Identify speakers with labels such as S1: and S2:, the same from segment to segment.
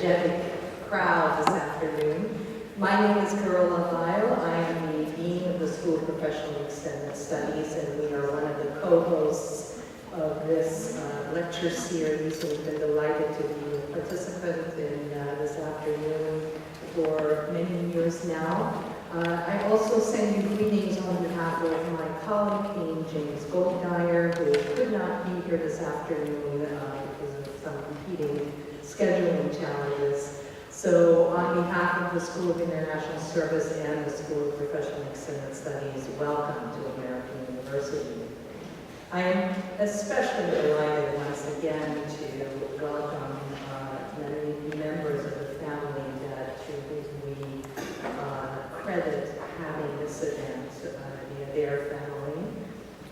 S1: energetic crowd this afternoon. My name is Carola Lyle. I am the Dean of the School of Professional Extended Studies, and we are one of the co-hosts of this lecture series. We've been delighted to be a participant in this afternoon for many years now. I also send you greetings on behalf of my colleague, Dean James Goldmeyer, who could not be here this afternoon because of some competing scheduling challenges. So on behalf of the School of International Service and the School of Professional Extended Studies, welcome to American University. I am especially delighted once again to welcome many members of the family that to whom we credit having this event, the Adair family.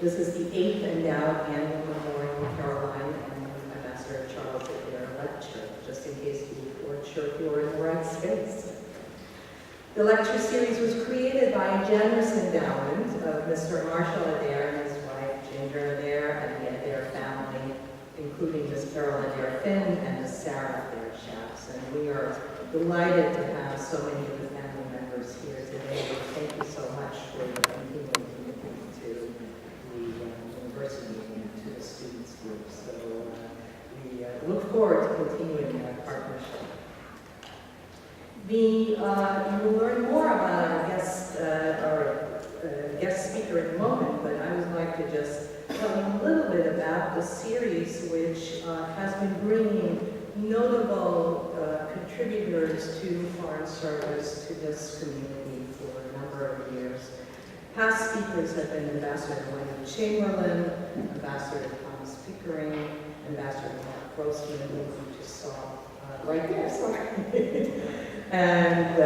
S1: This is the 8th endowed annual Memorial Caroline and Ambassador Charles Adair lecture, just in case you weren't sure if you were in the right space. The lecture series was created by a generous endowment of Mr. Marshall Adair and his wife Ginger Adair and the Adair family, including Ms. Carol Adair Finn and Ms. Sarah Adair Schatz. And we are delighted to have so many of the family members here today. Thank you so much for your continuing commitment to the university and to the students group. So we look forward to continuing that partnership. You will learn more about our guest speaker in a moment, but I would like to just tell you a little bit about the series, which has been bringing notable contributors to Foreign Service to this community for a number of years. Past speakers have been Ambassador William Chamberlain, Ambassador Thomas Pickering, Ambassador Mark Grossman, who you just saw right there, sorry. And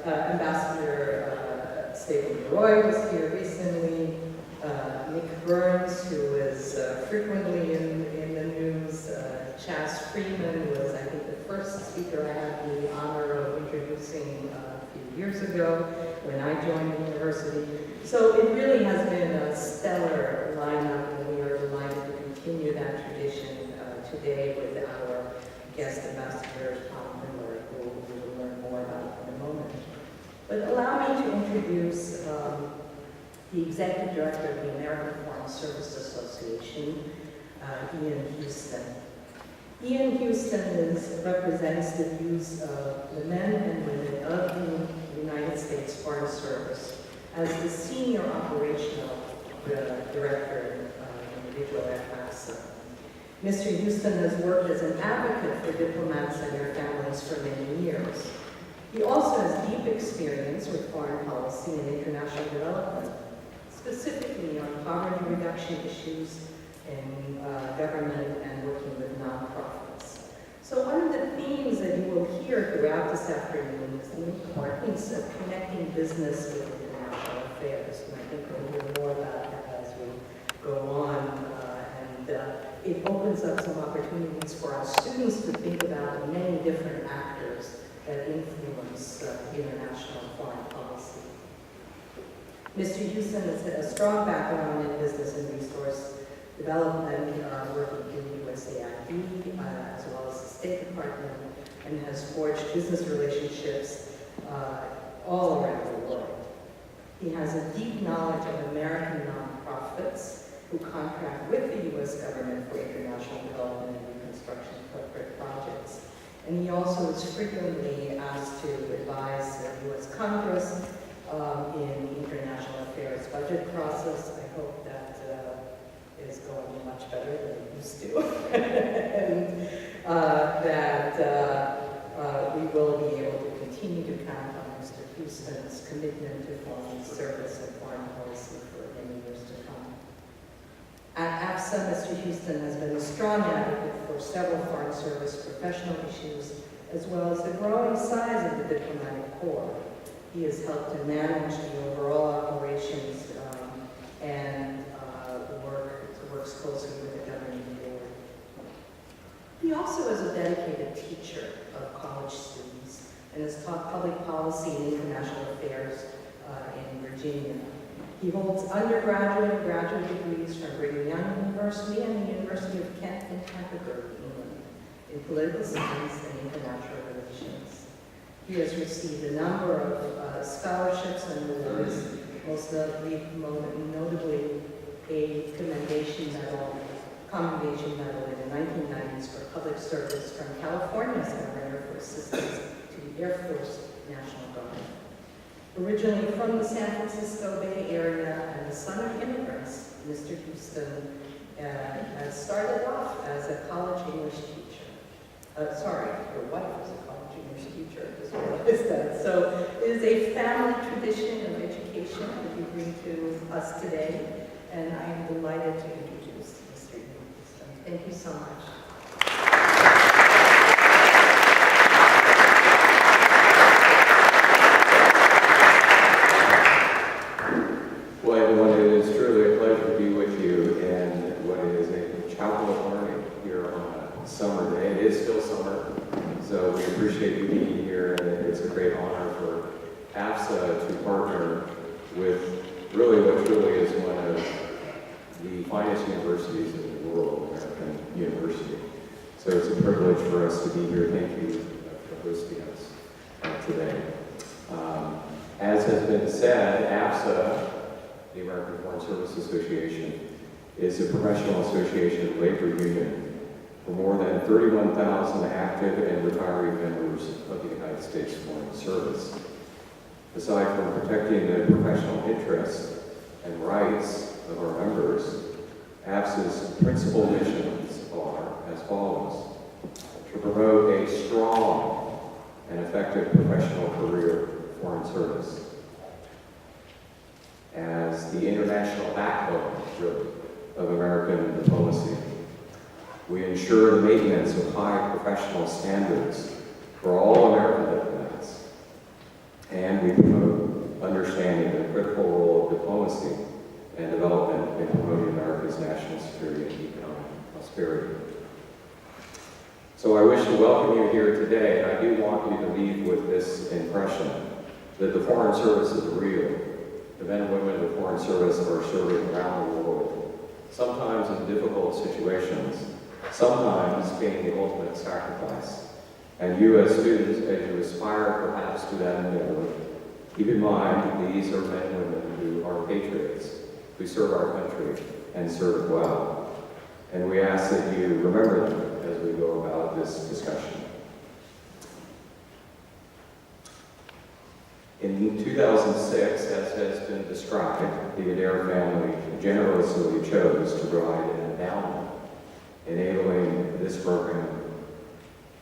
S1: Ambassador Stephen Roy was here recently. Nick Burns, who is frequently in the news. Chas Freeman was, I think, the first speaker I had the honor of introducing a few years ago when I joined the university. So it really has been a stellar lineup, and we are delighted to continue that tradition today with our guest ambassador, Tom Miller, who we will learn more about in a moment. But allow me to introduce the Executive Director of the American Foreign Service Association, Ian Houston. Ian Houston represents the views of the men and women of the United States Foreign Service as the Senior Operational Director individual at AFSA. Mr. Houston has worked as an advocate for diplomats and their families for many years. He also has deep experience with foreign policy and international development, specifically on poverty reduction issues in government and working with nonprofits. So one of the themes that you will hear throughout this afternoon is the importance of connecting business with international affairs. And I think we'll hear more about that as we go on. It opens up some opportunities for our students to think about the many different actors that influence international foreign policy. Mr. Houston has had a strong background in business and resource development, working in USAID as well as the State Department, and has forged business relationships all around the world. He has a deep knowledge of American nonprofits who contract with the U.S. government for international development and reconstruction corporate projects. And he also is frequently asked to advise the U.S. Congress in the international affairs budget process. I hope that is going much better than it used to. And that we will be able to continue to count on Mr. Houston's commitment to foreign service and foreign policy for many years to come. At AFSA, Mr. Houston has been a strong advocate for several foreign service professional issues, as well as the growing size of the diplomatic corps. He has helped to manage the overall operations and works closely with the governing board. He also is a dedicated teacher of college students and has taught public policy and international affairs in Virginia. He holds undergraduate and graduate degrees from Brigham Young University and the University of Kent in Canterbury, England, in political science and international He has received a number of scholarships and awards, most notably a commendation medal in the 1990s for public service from California's governor for assistance to the Air Force National Guard. Originally from the San Francisco Bay Area and the son of immigrants, Mr. Houston has started off as a college English teacher. Your wife was a college English teacher, I just realized that. So it is a family tradition of education that you bring to us today, and I am delighted to introduce Mr. Houston. Thank you so much.
S2: Well, everyone, it is truly a pleasure to be with you in what is a chapel of learning here on a summer day. It is still summer, so we appreciate you being here, and it's a great honor for AFSA to partner with really what truly is one of the finest universities in the world, American University. So it's a privilege for us to be here. Thank you for hosting us today. As has been said, AFSA, the American Foreign Service Association, is a professional association labor union for more than 31,000 active and retiree members of the United States Foreign Service. Aside from protecting the professional interests and rights of our members, AFSA's principal missions are as follows: to promote a strong and effective professional career in foreign service as the international backbone, really, of American diplomacy. We ensure the maintenance of high professional standards for all American diplomats, and we promote understanding the critical role of diplomacy and development in promoting America's national security and economic prosperity. So I wish to welcome you here today, and I do want you to leave with this impression that the Foreign Service is real. The men and women of the Foreign Service are serving around the world, sometimes in difficult situations, sometimes paying the ultimate sacrifice. And you as students, as you aspire perhaps to that endeavor, keep in mind that these are men and women who are patriots, who serve our country and serve it well. And we ask that you remember them as we go about this discussion. In 2006, as has been described, the Adair family generously chose to provide an endowment, enabling this program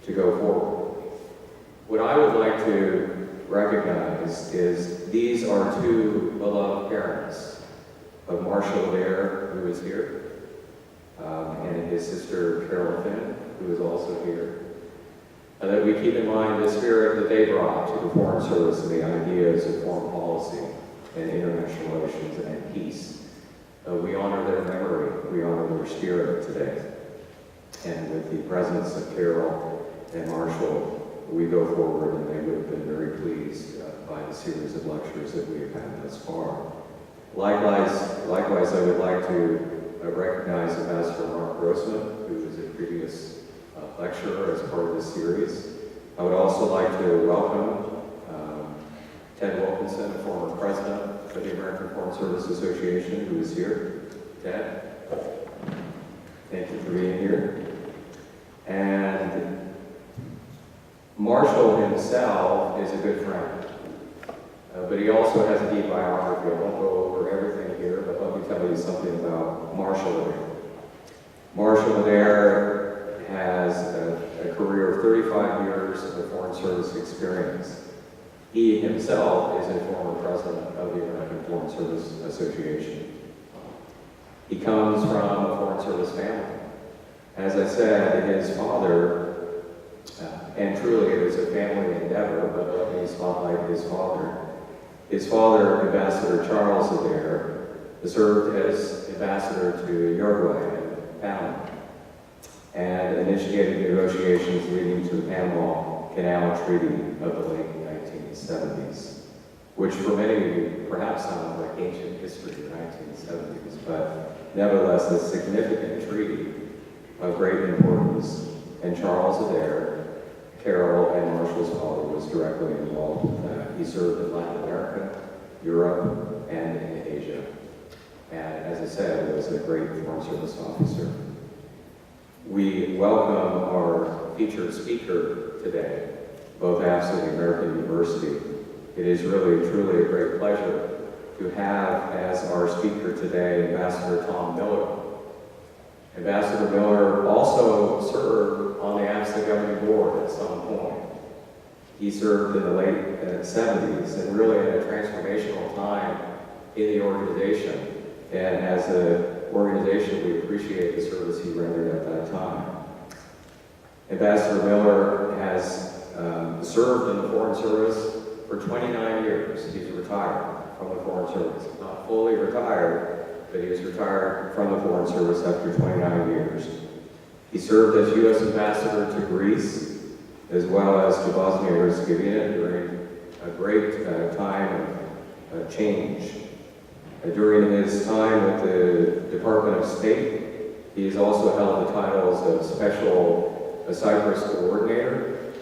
S2: to go forward. What I would like to recognize is these are two beloved parents of Marshall Adair, who is here, and his sister Carol Finn, who is also here. And that we keep in mind the spirit that they brought to the Foreign Service and the ideas of foreign policy and international relations and peace. We honor their memory, we honor their spirit today. And with the presence of Carol and Marshall, we go forward, and they would have been very pleased by the series of lectures that we have had thus far. Likewise, I would like to recognize Ambassador Mark Grossman, who was a previous lecturer as part of this series. I would also like to welcome Ted Wilkinson, the former president of the American Foreign Service Association, who is here. Ted, thank you for being here. And Marshall himself is a good friend, but he also has a deep biography. I won't go over everything here, but let me tell you something about Marshall Adair. Marshall Adair has a career of 35 years of foreign service experience. He himself is a former president of the American Foreign Service Association. He comes from a foreign service family. As I said, his father, and truly it is a family endeavor, but let me spotlight his father. His father, Ambassador Charles Adair, served as ambassador to Uruguay and Panama, and initiated negotiations leading to the Panama Canal Treaty of the late 1970s, which for many of you perhaps sounds like ancient history, the 1970s, but nevertheless a significant treaty of great importance. And Charles Adair Carol and Marshall's father was directly involved with that. He served in Latin America, Europe, and in Asia. And as I said, was a great Foreign Service officer. We welcome our featured speaker today, both AFSA and American University. It is really, truly a great pleasure to have as our speaker today Ambassador Tom Miller. Ambassador Miller also served on the AFSA governing board at some point. He served in the late 70s and really at a transformational time in the organization. And as an organization, we appreciate the service he rendered at that time. Ambassador Miller has served in the Foreign Service for 29 years. He's retired from the Foreign Service. Not fully retired, but he was retired from the Foreign Service after 29 years. He served as U.S. Ambassador to Greece, as well as to Bosnia and Herzegovina during a great time of change. During his time with the Department of State, he has also held the titles of Special Cyprus Coordinator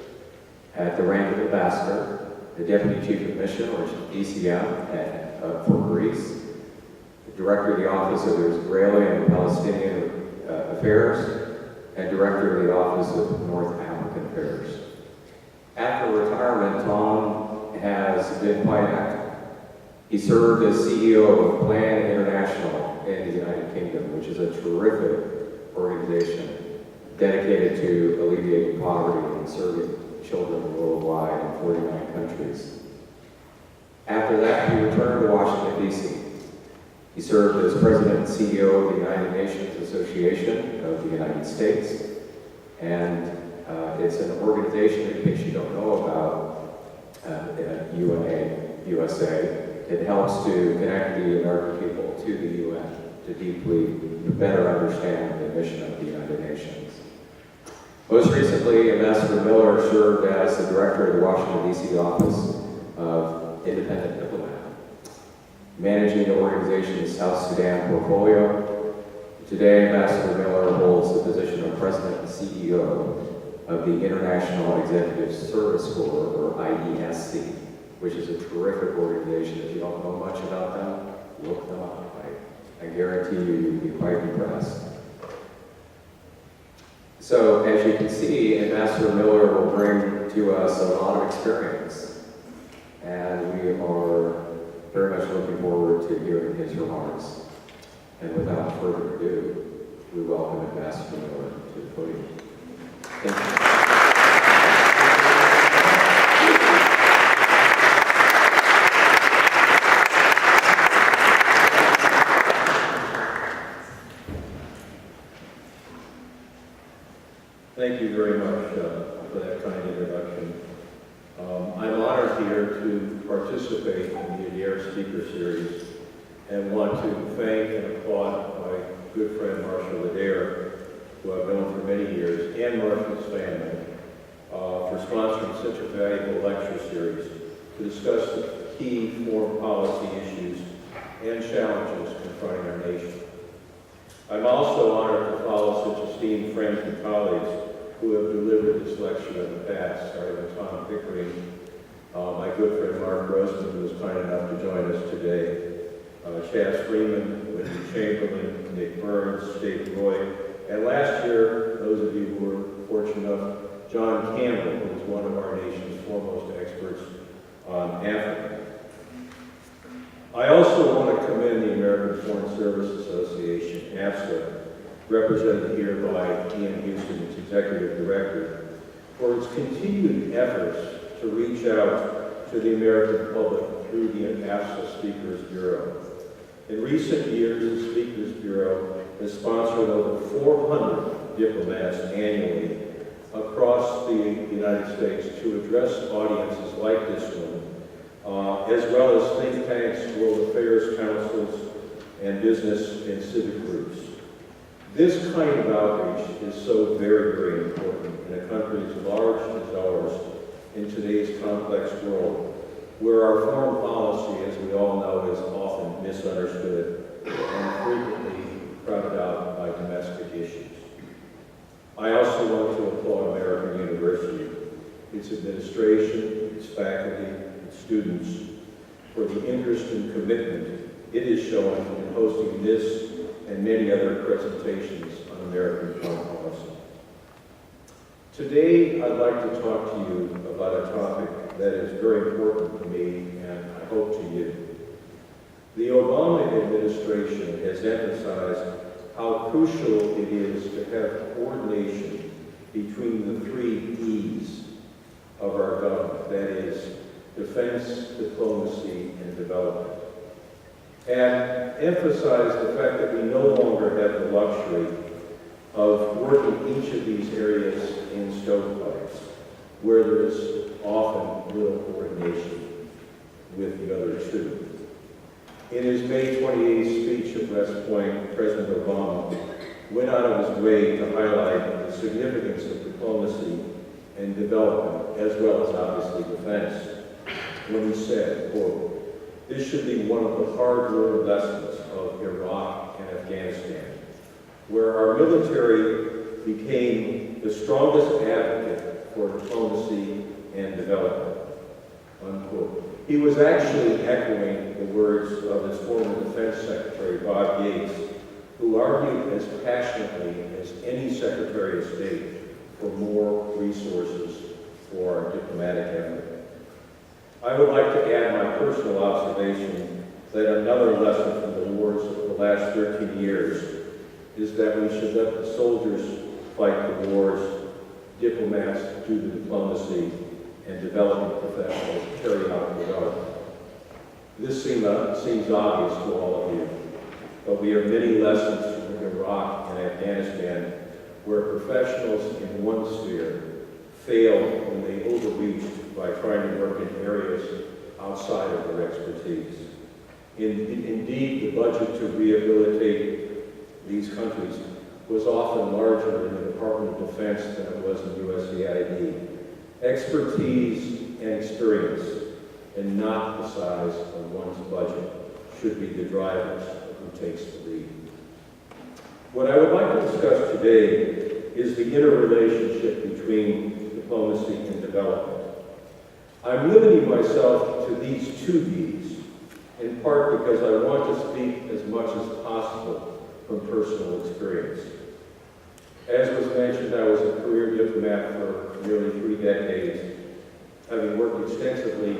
S2: at the rank of Ambassador, the Deputy Chief of Mission, or DCM, for Greece, the Director of the Office of Israeli and Palestinian Affairs, and Director of the Office of North African Affairs. After retirement, Tom has been quite active. He served as CEO of Plan International in the United Kingdom, which is a terrific organization dedicated to alleviating poverty and serving children worldwide in 49 countries. After that, he returned to Washington, D.C. He served as President and CEO of the United Nations Association of the United States, and it's an organization, in case you don't know about, UNA, USA. It helps to connect the American people to the UN to better understand the mission of the United Nations. Most recently, Ambassador Miller served as the Director of the Washington, D.C. Office of Independent Diplomat, managing the organization's South Sudan portfolio. Today, Ambassador Miller holds the position of President and CEO of the International Executive Service Corps, or IESC, which is a terrific organization. If you don't know much about them, look them up. I guarantee you, you'll be quite impressed. So, as you can see, Ambassador Miller will bring to us a lot of experience, and we are very much looking forward to hearing his remarks. And without further ado, we welcome Ambassador Miller to the podium. Thank you.
S3: Thank you very much for that kind introduction. I'm honored here to participate in the Adair Speaker Series and want to thank and applaud my good friend Marshall Adair, who I've known for many years, and Marshall's family for sponsoring such a valuable lecture series to discuss the key foreign policy issues and challenges confronting our nation. I'm also honored to follow such esteemed friends and colleagues who have delivered this lecture in the past, starting with Tom Pickering, my good friend Mark Grossman, who was kind enough to join us today, Chaz Freeman, Wendy Chamberlain, Nick Burns, Dave Roy, and last year, those of you who were fortunate enough, John Campbell, who is one of our nation's foremost experts on Africa. I also want to commend the American Foreign Service Association, AFSA, represented here by Ian Houston, its Executive Director, for its continued efforts to reach out to the American public through the AFSA Speakers Bureau. In recent years, the Speakers Bureau has sponsored over 400 diplomats annually across the United States to address audiences like this one, as well as think tanks, world affairs councils, and business and civic groups. This kind of outreach is so very, very important in a country as large as ours in today's complex world, where our foreign policy, as we all know, is often misunderstood and frequently crowded out by domestic issues. I also want to applaud American University its administration, its faculty, its students, for the interest and commitment it is showing in hosting this and many other presentations on American foreign policy. Today, I'd like to talk to you about a topic that is very important to me and I hope to you. The Obama administration has emphasized how crucial it is to have coordination between the 3 E's of our government, that is, defense, diplomacy, and development, and emphasize the fact that we no longer have the luxury of working each of these areas in stovepipes, where there is often little coordination with the other 2. In his May 28th speech at West Point, President Obama went out of his way to highlight the significance of diplomacy and development, as well as obviously defense, when he said, quote, "This should be one of the hard-learned lessons of Iraq and Afghanistan, where our military became the strongest advocate for diplomacy and development," unquote. He was actually echoing the words of his former Defense Secretary, Bob Gates, who argued as passionately as any Secretary of State for more resources for our diplomatic effort. I would like to add my personal observation that another lesson from the wars of the last 13 years is that we should let the soldiers fight the wars, diplomats do the diplomacy, and development professionals carry out the development. This seems obvious to all of you, but we have many lessons from Iraq and Afghanistan where professionals in one sphere failed when they overreached by trying to work in areas outside of their expertise. Indeed, the budget to rehabilitate these countries was often larger in the Department of Defense than it was in USAID. Expertise and experience, and not the size of one's budget, should be the drivers of who takes the lead. What I would like to discuss today is the interrelationship between diplomacy and development. I'm limiting myself to these 2 D's, in part because I want to speak as much as possible from personal experience. As was mentioned, I was a career diplomat for nearly 3 decades, having worked extensively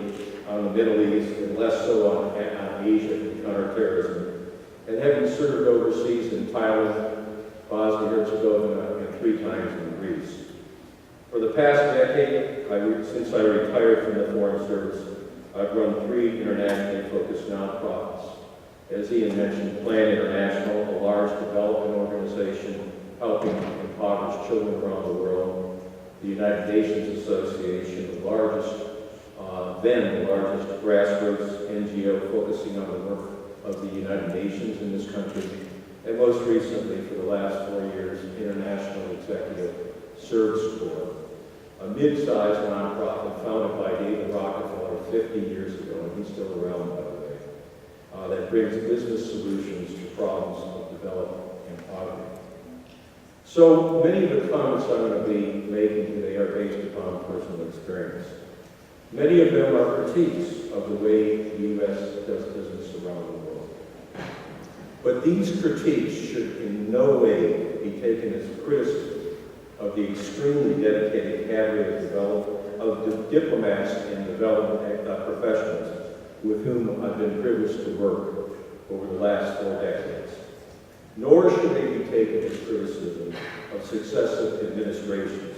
S3: on the Middle East and less so on Asia and counterterrorism, and having served overseas in Thailand, Bosnia, Herzegovina, and 3 times in Greece. For the past decade, since I retired from the Foreign Service, I've run 3 internationally focused nonprofits. As Ian mentioned, Plan International, a large development organization helping impoverished children around the world, the United Nations Association, the largest grassroots NGO focusing on the work of the United Nations in this country, and most recently, for the last 4 years, International Executive Service Corps, a mid-sized nonprofit founded by David Rockefeller 50 years ago, and he's still around, by the way, that brings business solutions to problems of development and poverty. So many of the comments I'm going to be making today are based upon personal experience. Many of them are critiques of the way the U.S. does business around the world. But these critiques should in no way be taken as criticism of the extremely dedicated cadre of diplomats and development professionals with whom I've been privileged to work over the last 4 decades. Nor should they be taken as criticism of successive administrations,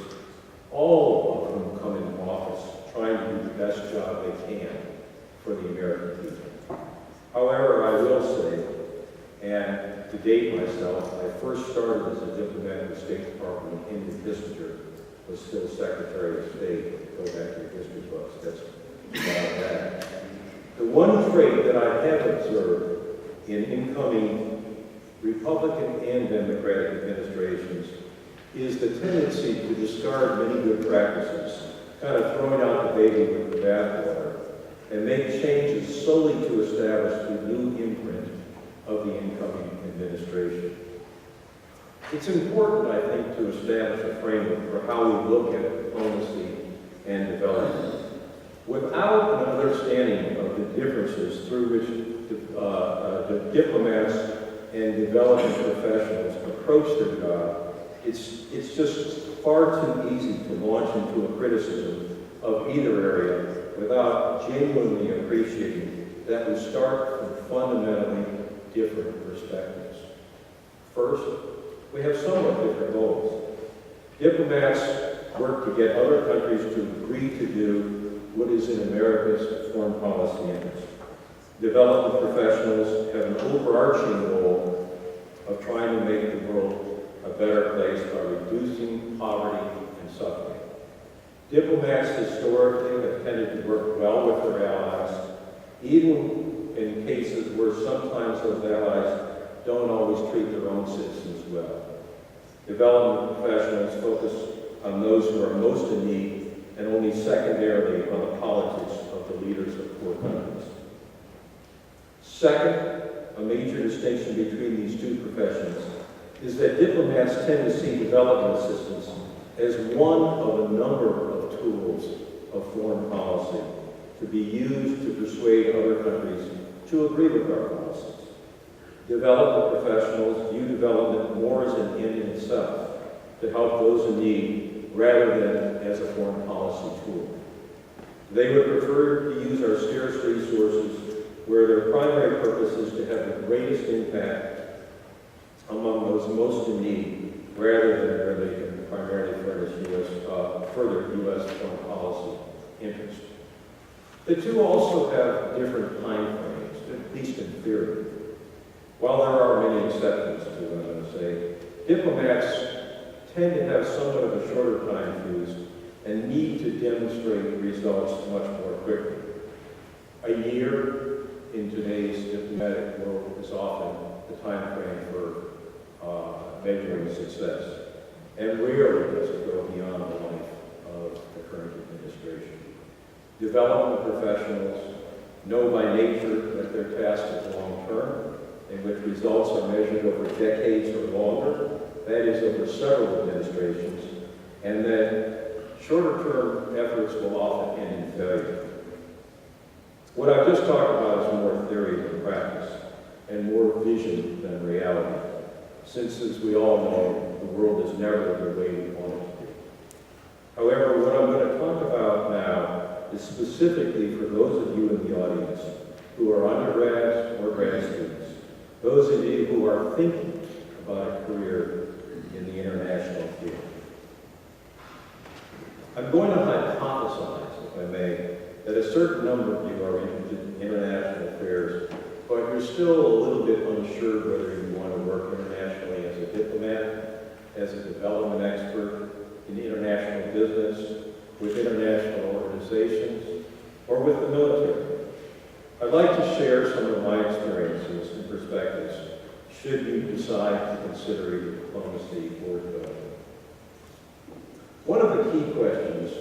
S3: all of whom come into office trying to do the best job they can for the American people. However, I will say, and to date myself, I first started as a diplomat in the State Department when Henry Kissinger was still Secretary of State. Go back to your history books, that's about that. The one trait that I have observed in incoming Republican and Democratic administrations is the tendency to discard many good practices, kind of throwing out the baby with the bathwater, and make changes solely to establish the new imprint of the incoming administration. It's important, I think, to establish a framework for how we look at diplomacy and development. Without an understanding of the differences through which the diplomats and development professionals approach their job, it's just far too easy to launch into a criticism of either area without genuinely appreciating that we start from fundamentally different perspectives. First, we have somewhat different goals. Diplomats work to get other countries to agree to do what is in America's foreign policy interest. Development professionals have an overarching goal of trying to make the world a better place by reducing poverty and suffering. Diplomats historically have tended to work well with their allies, even in cases where sometimes those allies don't always treat their own citizens well. Development professionals focus on those who are most in need and only secondarily on the politics of the leaders of poor countries. Second, a major distinction between these two professions is that diplomats tend to see development assistance as one of a number of tools of foreign policy to be used to persuade other countries to agree with our policies. Development professionals view development more as an end in itself, to help those in need rather than as a foreign policy tool. They would prefer to use our scarce resources where their primary purpose is to have the greatest impact among those most in need, rather than where they can primarily further U.S. foreign policy interests. The two also have different time frames, at least in theory. While there are many exceptions to what I'm going to say, diplomats tend to have somewhat of a shorter time fuse and need to demonstrate results much more quickly. A year in today's diplomatic world is often the time frame for measuring success, and rarely does it go beyond the life of the current administration. Development professionals know by nature that their task is long-term, in which results are measured over decades or longer, that is, over several administrations, and that shorter-term efforts will often end in failure. What I've just talked about is more theory than practice, and more vision than reality, since, as we all know, the world is never the way we want it to be. However, what I'm going to talk about now is specifically for those of you in the audience who are undergrads or grad students, those of you who are thinking about a career in the international field. I'm going to hypothesize, if I may, that a certain number of you are interested in international affairs, but you're still a little bit unsure whether you want to work internationally as a diplomat, as a development expert, in international business, with international organizations, or with the military. I'd like to share some of my experiences and perspectives should you decide to consider either diplomacy or development. One of the key questions,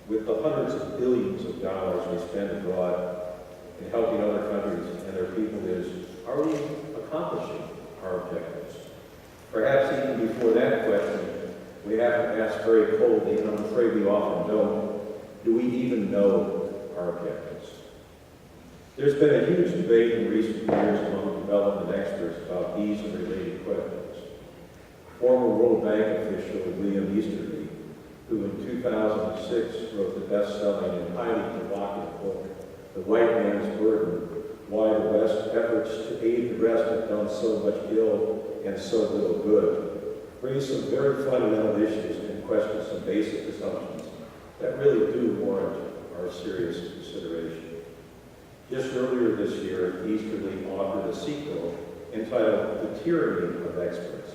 S3: with the hundreds of billions of dollars we spend abroad in helping other countries and their people, is, are we accomplishing our objectives? Perhaps even before that question, we have to ask very coldly, and I'm afraid we often don't, do we even know our objectives? There's been a huge debate in recent years among development experts about these and related questions. Former World Bank official William Easterly, who in 2006 wrote the best-selling and highly provocative book, The White Man's Burden, Why the West's Efforts to Aid the Rest Have Done So Much Ill and So Little Good, raised some very fundamental issues and questions some basic assumptions that really do warrant our serious consideration. Just earlier this year, Easterly authored a sequel entitled The Tyranny of Experts,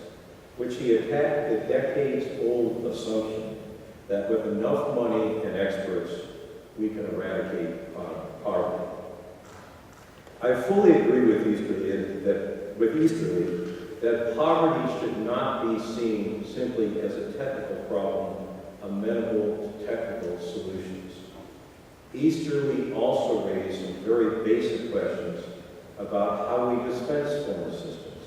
S3: which he attacked the decades-old assumption that with enough money and experts, we can eradicate poverty. I fully agree with Easterly that poverty should not be seen simply as a technical problem amenable to technical solutions. Easterly also raised some very basic questions about how we dispense foreign assistance,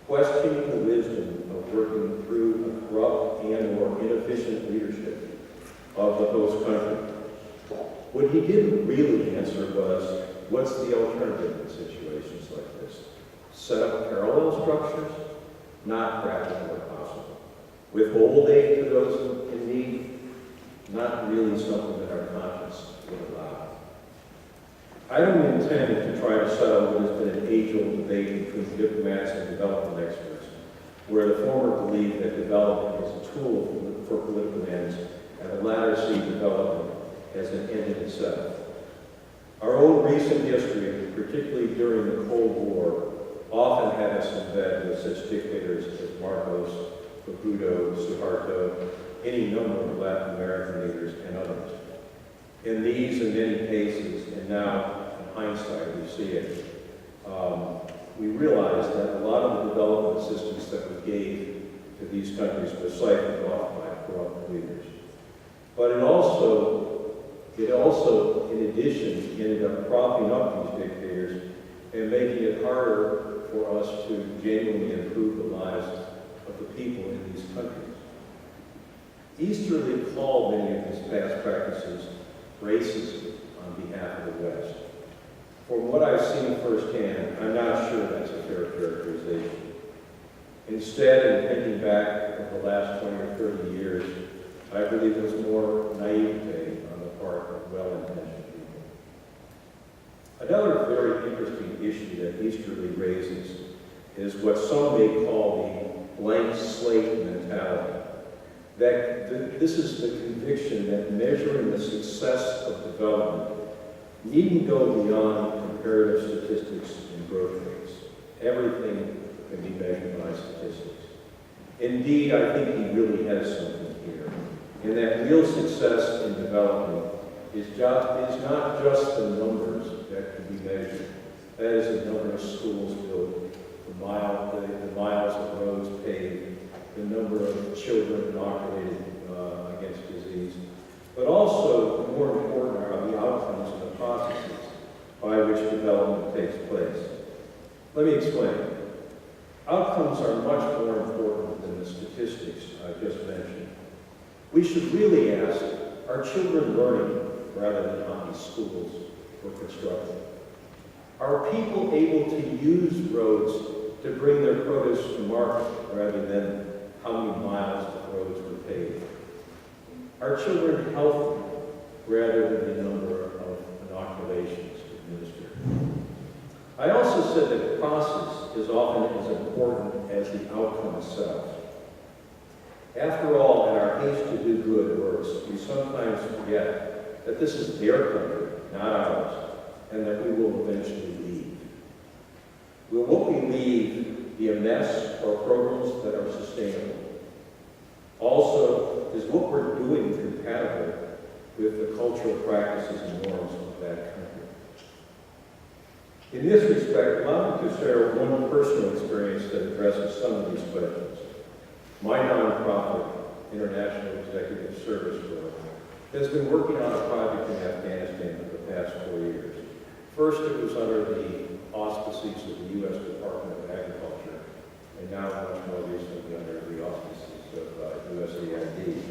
S3: questioning the wisdom of working through a corrupt and or inefficient leadership of the host country. What he didn't really answer was, what's the alternative in situations like this? Set up parallel structures? Not practical or possible. Withhold aid to those in need? Not really something that our conscience would allow. I don't intend to try to settle what has been an age-old debate between diplomats and development experts, where the former believe that development is a tool for political ends, and the latter see development as an end in itself. Our own recent history, particularly during the Cold War, often had us in bed with such dictators as Marcos, Caputo, Suharto, any number of Latin American leaders, and others. In these and many cases, and now in hindsight we see it, we realize that a lot of the development assistance that we gave to these countries was siphoned off by corrupt leaders. But it also, in addition, ended up propping up these dictators and making it harder for us to genuinely improve the lives of the people in these countries. Easterly called many of these past practices racism on behalf of the West. From what I've seen firsthand, I'm not sure that's a fair characterization. Instead, in thinking back of the last 20 or 30 years, I believe there's more naivete on the part of well-intentioned people. Another very interesting issue that Easterly raises is what some may call the blank slate mentality. That this is the conviction that measuring the success of development needn't go beyond comparative statistics and growth rates. Everything can be measured by statistics. Indeed, I think he really has something here, in that real success in development is not just the numbers that can be measured. That is the number of schools built, the miles of roads paved, the number of children inoculated against disease, but also, more important, are the outcomes and the processes by which development takes place. Let me explain. Outcomes are much more important than the statistics I just mentioned. We should really ask, are children learning rather than how many schools were constructed? Are people able to use roads to bring their produce to market rather than how many miles of roads were paved? Are children healthy rather than the number of inoculations administered? I also said that the process is often as important as the outcome itself. After all, in our haste to do good works, we sometimes forget that this is their country, not ours, and that we will eventually leave. Will what we leave be a mess or programs that are sustainable? Also, is what we're doing compatible with the cultural practices and norms of that country? In this respect, allow me to share one personal experience that addresses some of these questions. My nonprofit, International Executive Service Corps, has been working on a project in Afghanistan for the past 4 years. First, it was under the auspices of the U.S. Department of Agriculture, and now much more recently under the auspices of USAID.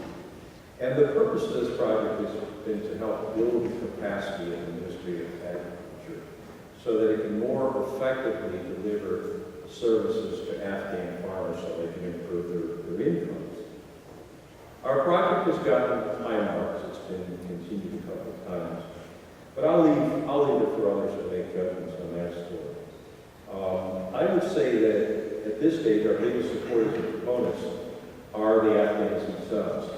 S3: And the purpose of this project has been to help build the capacity of the Ministry of Agriculture so that it can more effectively deliver services to Afghan farmers so they can improve their incomes. Our project has gotten high marks. It's been continued a couple of times. But I'll leave it for others to make judgments on that story. I would say that at this stage, our biggest supporters and proponents are the Afghans themselves.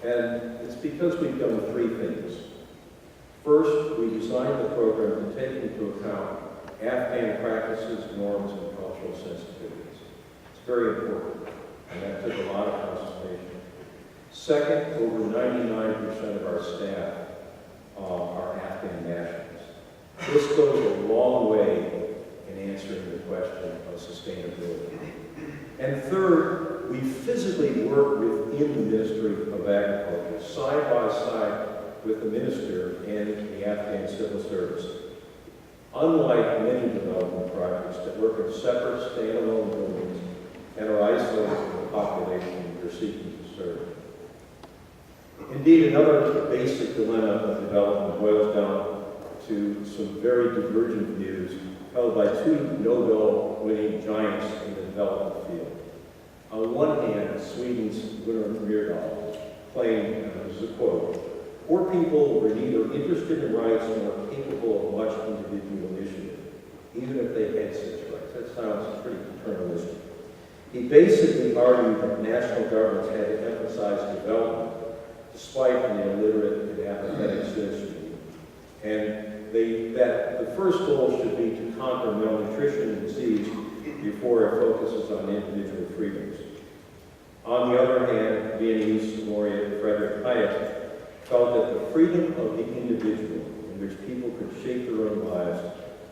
S3: And it's because we've done 3 things. First, we designed the program to take into account Afghan practices, norms, and cultural sensitivities. It's very important, and that took a lot of consultation. Second, over 99% of our staff are Afghan nationals. This goes a long way in answering the question of sustainability. And third, we physically work within the Ministry of Agriculture, side by side with the minister and the Afghan civil service. Unlike many development projects that work in separate, standalone buildings and are isolated from the population they're seeking to serve. Indeed, another basic dilemma of development boils down to some very divergent views held by two Nobel-winning giants in the development field. On one hand, Sweden's Gunnar Myrdal claimed, and this is a quote, "Poor people were neither interested in rights nor capable of much individual initiative, even if they had such rights." That sounds pretty paternalistic. He basically argued that national governments had to emphasize development, despite an illiterate and apathetic citizenry, and that the first goal should be to conquer malnutrition and disease before it focuses on individual freedoms. On the other hand, Viennese laureate Friedrich Hayek felt that the freedom of the individual, in which people could shape their own lives,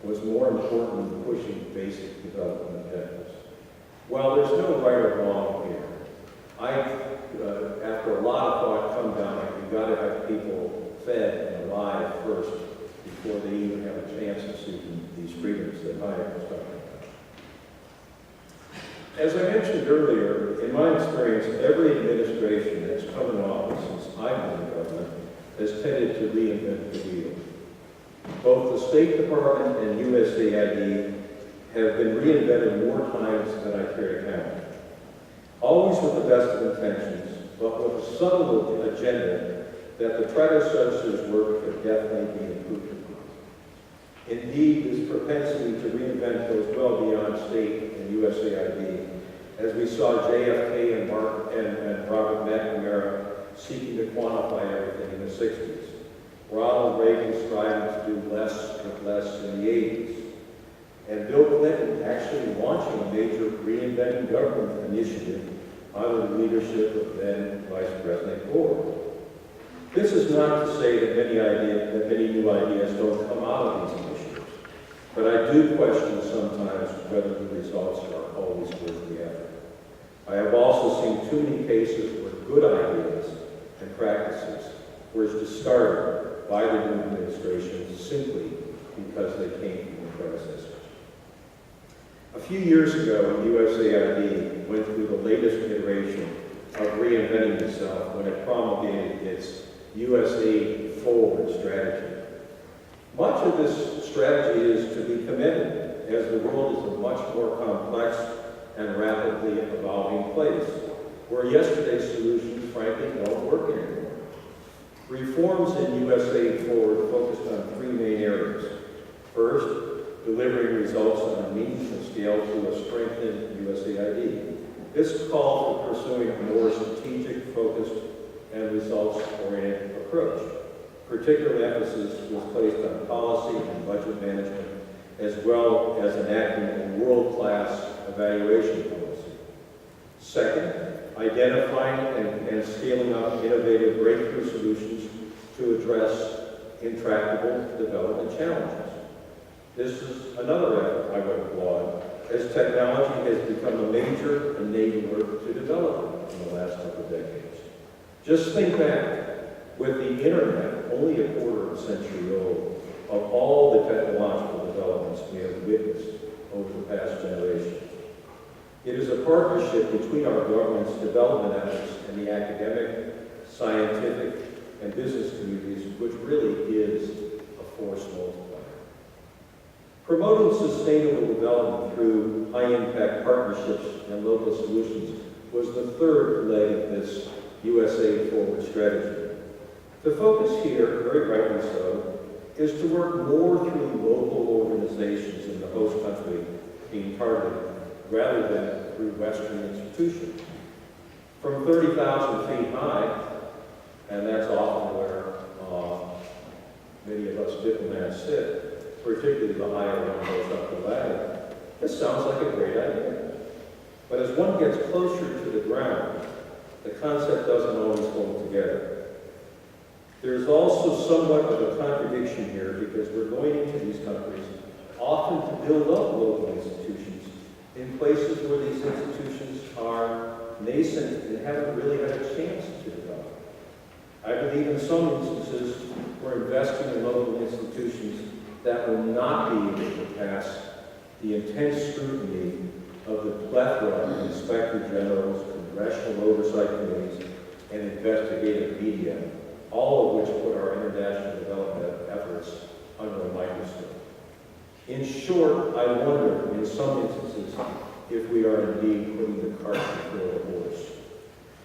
S3: was more important than pushing basic development objectives. Well, there's no right or wrong here. After a lot of thought, come down, you've got to have people fed and alive first before they even have a chance of seeking these freedoms that Hayek was talking about. As I mentioned earlier, in my experience, every administration that's come in office since I've been in government has tended to reinvent the wheel. Both the State Department and USAID have been reinvented more times than I care to count. Always with the best of intentions, but with a subtle agenda that the predecessors' work could definitely be improved upon. Indeed, this propensity to reinvent goes well beyond state and USAID, as we saw JFK and Robert McNamara seeking to quantify everything in the 60s. Ronald Reagan striving to do less with less in the 80s. And Bill Clinton actually launching a major reinventing government initiative under the leadership of then Vice President Gore. This is not to say that many new ideas don't come out of these initiatives, but I do question sometimes whether the results are always worth the effort. I have also seen too many cases where good ideas and practices were discarded by the new administration simply because they came from the predecessors. A few years ago, USAID went through the latest iteration of reinventing itself when it promulgated its USA Forward strategy. Much of this strategy is to be commended, as the world is a much more complex and rapidly evolving place, where yesterday's solutions, frankly, don't work anymore. Reforms in USA Forward focused on three main areas. First, delivering results on a meaningful scale to a strengthened USAID. This called for pursuing a more strategic, focused, and results-oriented approach. Particular emphasis was placed on policy and budget management, as well as enacting a world-class evaluation policy. Second, identifying and scaling up innovative breakthrough solutions to address intractable development challenges. This is another effort I would applaud, as technology has become a major enabler to development in the last couple of decades. Just think back, with the internet only a quarter of a century old, of all the technological developments we have witnessed over the past generation. It is a partnership between our government's development efforts and the academic, scientific, and business communities which really is a force multiplier. Promoting sustainable development through high-impact partnerships and local solutions was the third leg of this USA Forward strategy. The focus here, very rightly so, is to work more through local organizations in the host country being targeted rather than through Western institutions. From 30,000 feet high, and that's often where many of us diplomats sit, particularly the higher one goes up the ladder, this sounds like a great idea. But as one gets closer to the ground, the concept doesn't always hold together. There's also somewhat of a contradiction here because we're going into these countries often to build up local institutions in places where these institutions are nascent and haven't really had a chance to develop. I believe in some instances we're investing in local institutions that will not be able to pass the intense scrutiny of the plethora of inspector generals, congressional oversight committees, and investigative media, all of which put our international development efforts under a microscope. In short, I wonder, in some instances, if we are indeed putting the cart before the horse.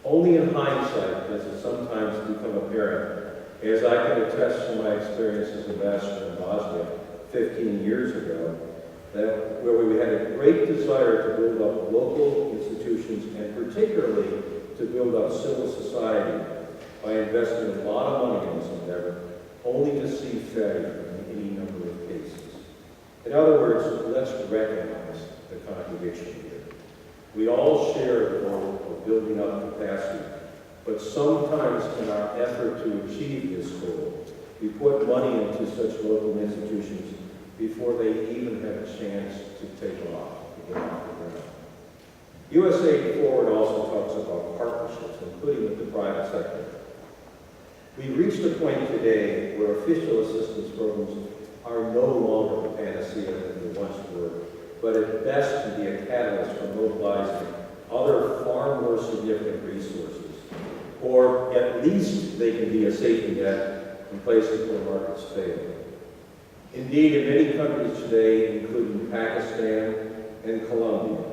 S3: Only in hindsight does it sometimes become apparent, as I can attest from my experience as ambassador in Bosnia 15 years ago, that where we had a great desire to build up local institutions and particularly to build up civil society by investing a lot of money in this endeavor, only to see failure in any number of cases. In other words, let's recognize the contradiction here. We all share the goal of building up capacity, but sometimes in our effort to achieve this goal, we put money into such local institutions before they even have a chance to take off, to get off the ground. USA Forward also talks about partnerships, including with the private sector. We've reached a point today where official assistance programs are no longer the panacea that they once were, but at best can be a catalyst for mobilizing other far more significant resources, or at least they can be a safety net in places where markets fail. Indeed, in many countries today, including Pakistan and Colombia,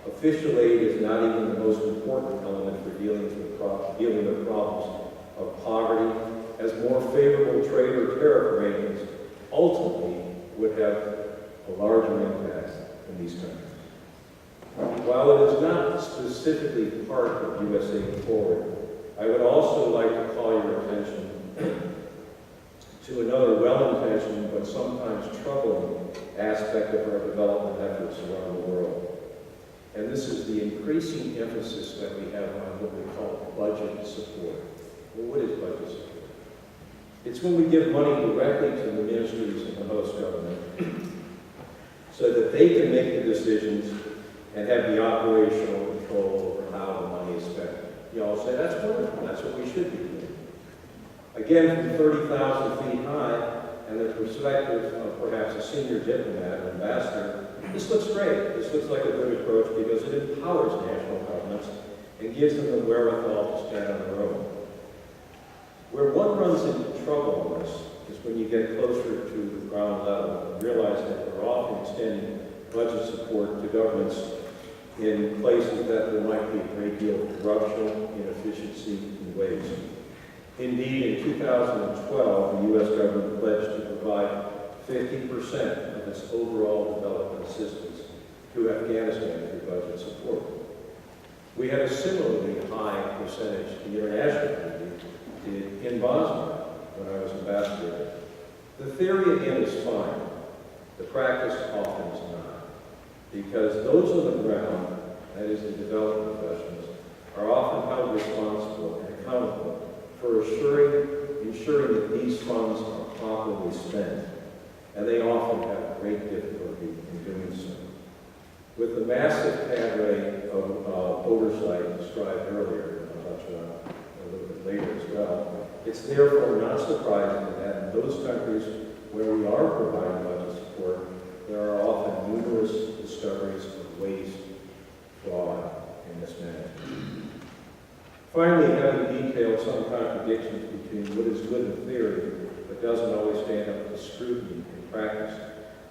S3: official aid is not even the most important element for dealing with problems of poverty, as more favorable trade or tariff arrangements ultimately would have a larger impact in these countries. While it is not specifically part of USA Forward, I would also like to call your attention to another well-intentioned but sometimes troubling aspect of our development efforts around the world. And this is the increasing emphasis that we have on what we call budget support. Well, what is budget support? It's when we give money directly to the ministries and the host government so that they can make the decisions and have the operational control over how the money is spent. You all say, that's wonderful, that's what we should be doing. Again, from 30,000 feet high, and the perspective of perhaps a senior diplomat or ambassador, this looks great. This looks like a good approach because it empowers national governments and gives them the wherewithal to stand on their own. Where one runs into trouble on this is when you get closer to the ground level and realize that we're often extending budget support to governments in places that there might be a great deal of corruption, inefficiency, and waste. Indeed, in 2012, the U.S. government pledged to provide 50% of its overall development assistance to Afghanistan through budget support. We had a similarly high percentage the international community did in Bosnia when I was ambassador. The theory, again, is fine. The practice often is not. Because those on the ground, that is the development professionals, are often held responsible and accountable for ensuring that these funds are properly spent, and they often have great difficulty in doing so. With the massive cadre of oversight described earlier, and I'll touch on a little bit later as well, it's therefore not surprising that in those countries where we are providing budget support, there are often numerous discoveries of waste, fraud, and mismanagement. Finally, having detailed some contradictions between what is good in theory but doesn't always stand up to scrutiny in practice,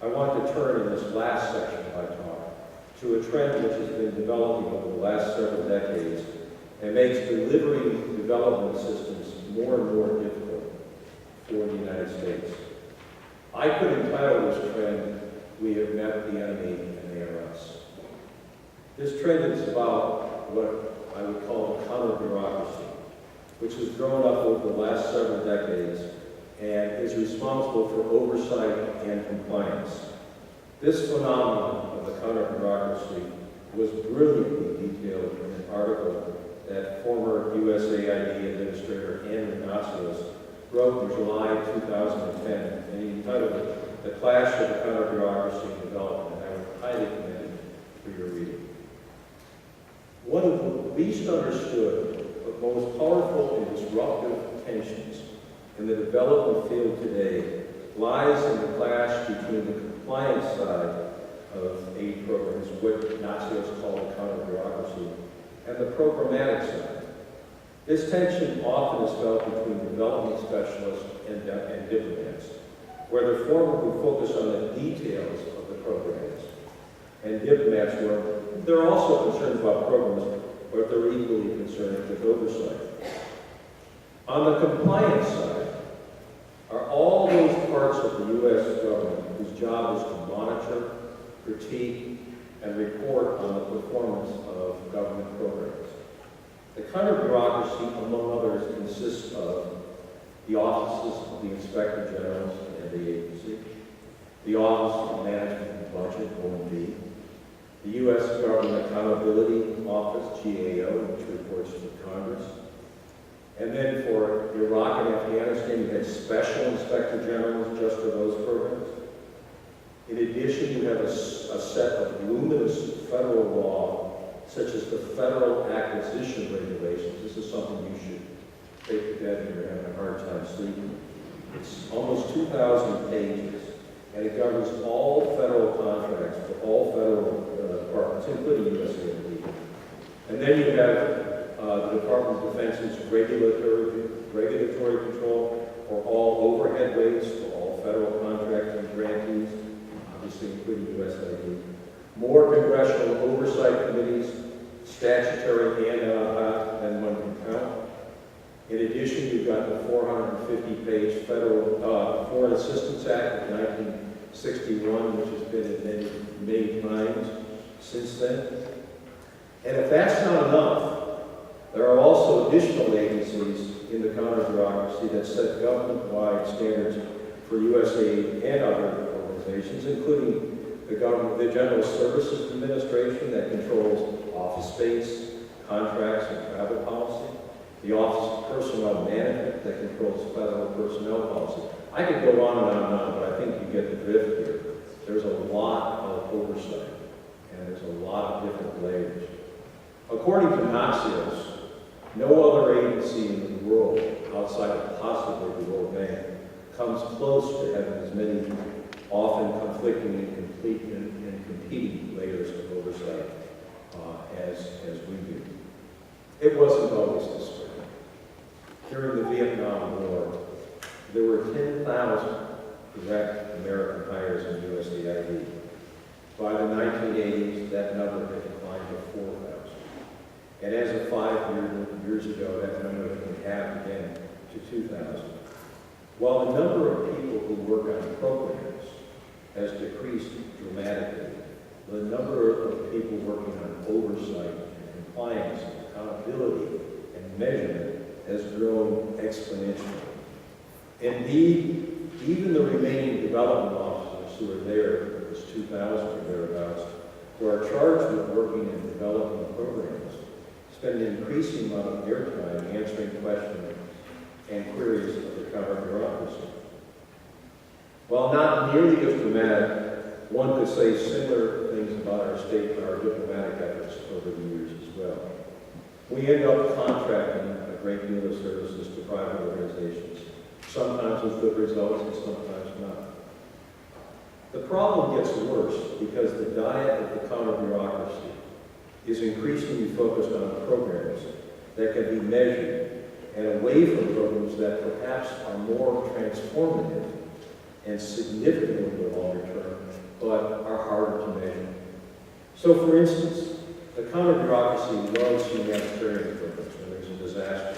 S3: I want to turn in this last section of my talk to a trend which has been developing over the last several decades and makes delivering development assistance more and more difficult for the United States. I could entitle this trend, "We Have Met the Enemy and They Are Us." This trend is about what I would call a counter-bureaucracy, which has grown up over the last several decades and is responsible for oversight and compliance. This phenomenon of the counter-bureaucracy was brilliantly detailed in an article that former USAID Administrator Ann Nexus wrote in July 2010, and he entitled it "The Clash of the Counter-Bureaucracy and Development," and I would highly commend it for your reading. One of the least understood but most powerful and disruptive tensions in the development field today lies in the clash between the compliance side of aid programs, what Nazis call the counter-bureaucracy, and the programmatic side. This tension often is felt between development specialists and diplomats, where the former who focus on the details of the programs, and diplomats where they're also concerned about programs, but they're equally concerned with oversight. On the compliance side are all those parts of the U.S. government whose job is to monitor, critique, and report on the performance of government programs. The counter-bureaucracy, among others, consists of the offices of the Inspector Generals and the agency, the Office of Management and Budget, OMB, the U.S. Government Accountability Office, GAO, which reports to Congress, and then for Iraq and Afghanistan, you had special Inspector Generals just for those programs. In addition, you have a set of voluminous federal law, such as the Federal Acquisition Regulations. This is something you should take to bed when you're having a hard time sleeping. It's almost 2,000 pages, and it governs all federal contracts for all federal departments, including USAID. And then you have the Department of Defense's regulatory control for all overhead rates for all federal contracts and grantees, obviously including USAID. More congressional oversight committees, statutory and ad-hoc, than one can count. In addition, you've got the 450-page Federal Foreign Assistance Act of 1961, which has been amended many times since then. And if that's not enough, there are also additional agencies in the counter-bureaucracy that set government-wide standards for USAID and other organizations, including the General Services Administration that controls office space, contracts, and travel policy, the Office of Personnel Management that controls federal personnel policy. I could go on and on, but I think you get the drift here. There's a lot of oversight, and there's a lot of different layers. According to Nexus, no other agency in the world, outside of possibly the World Bank, comes close to having as many often conflicting and competing layers of oversight as we do. It wasn't always this way. During the Vietnam War, there were 10,000 direct American hires in USAID. By the 1980s, that number had declined to 4,000. And as of 5 years ago, that number had been halved again to 2,000. While the number of people who work on programs has decreased dramatically, the number of people working on oversight and compliance and accountability and measurement has grown exponentially. Indeed, even the remaining development officers who are there, it was 2,000 or thereabouts, who are charged with working and developing programs, spend an increasing amount of their time answering questions and queries of the counter-bureaucracy. While not nearly as dramatic, one could say similar things about our state and our diplomatic efforts over the years as well. We end up contracting a great deal of services to private organizations, sometimes with good results and sometimes not. The problem gets worse because the diet of the counter-bureaucracy is increasingly focused on programs that can be measured and away from programs that perhaps are more transformative and significantly longer term, but are harder to measure. So for instance, the counter-bureaucracy loves humanitarian programs when there's a disaster.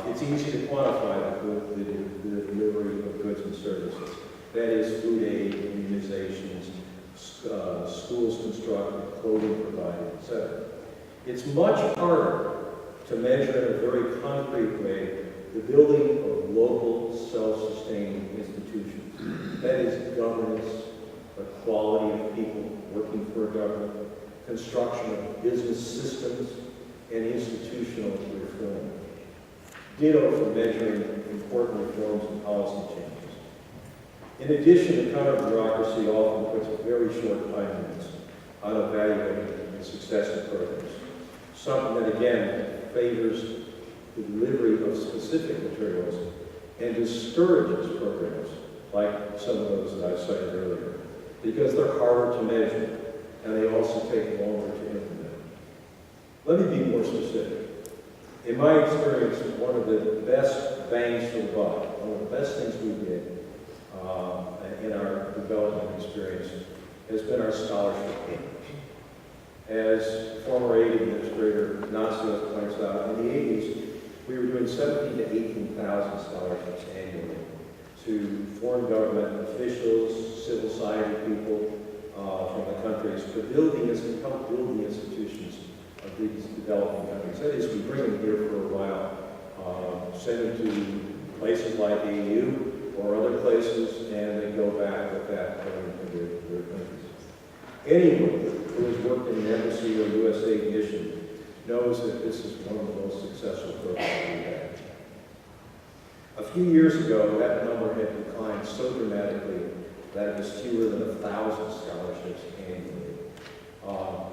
S3: It's easy to quantify the delivery of goods and services. That is food aid, immunizations, schools constructed, clothing provided, etc. It's much harder to measure in a very concrete way the building of local self-sustaining institutions. That is governance, the quality of people working for a government, construction of business systems, and institutional reform. Ditto for measuring important reforms and policy changes. In addition, the counter-bureaucracy often puts very short time limits on evaluating the success of programs, something that again favors the delivery of specific materials and discourages programs like some of those that I cited earlier, because they're harder to measure and they also take longer to implement. Let me be more specific. In my experience, one of the best bangs for the buck, one of the best things we did in our development experience has been our scholarship programs. As former aid administrator Nexus points out, in the 80s, we were doing 17,000 to 18,000 scholarships annually to foreign government officials, civil society people from the countries to help build the institutions of these developing countries. That is, we bring them here for a while, send them to places like EU or other places, and they go back with that to their countries. Anyone who has worked in an embassy or USAID mission knows that this is one of the most successful programs we've had. A few years ago, that number had declined so dramatically that it was fewer than 1,000 scholarships annually.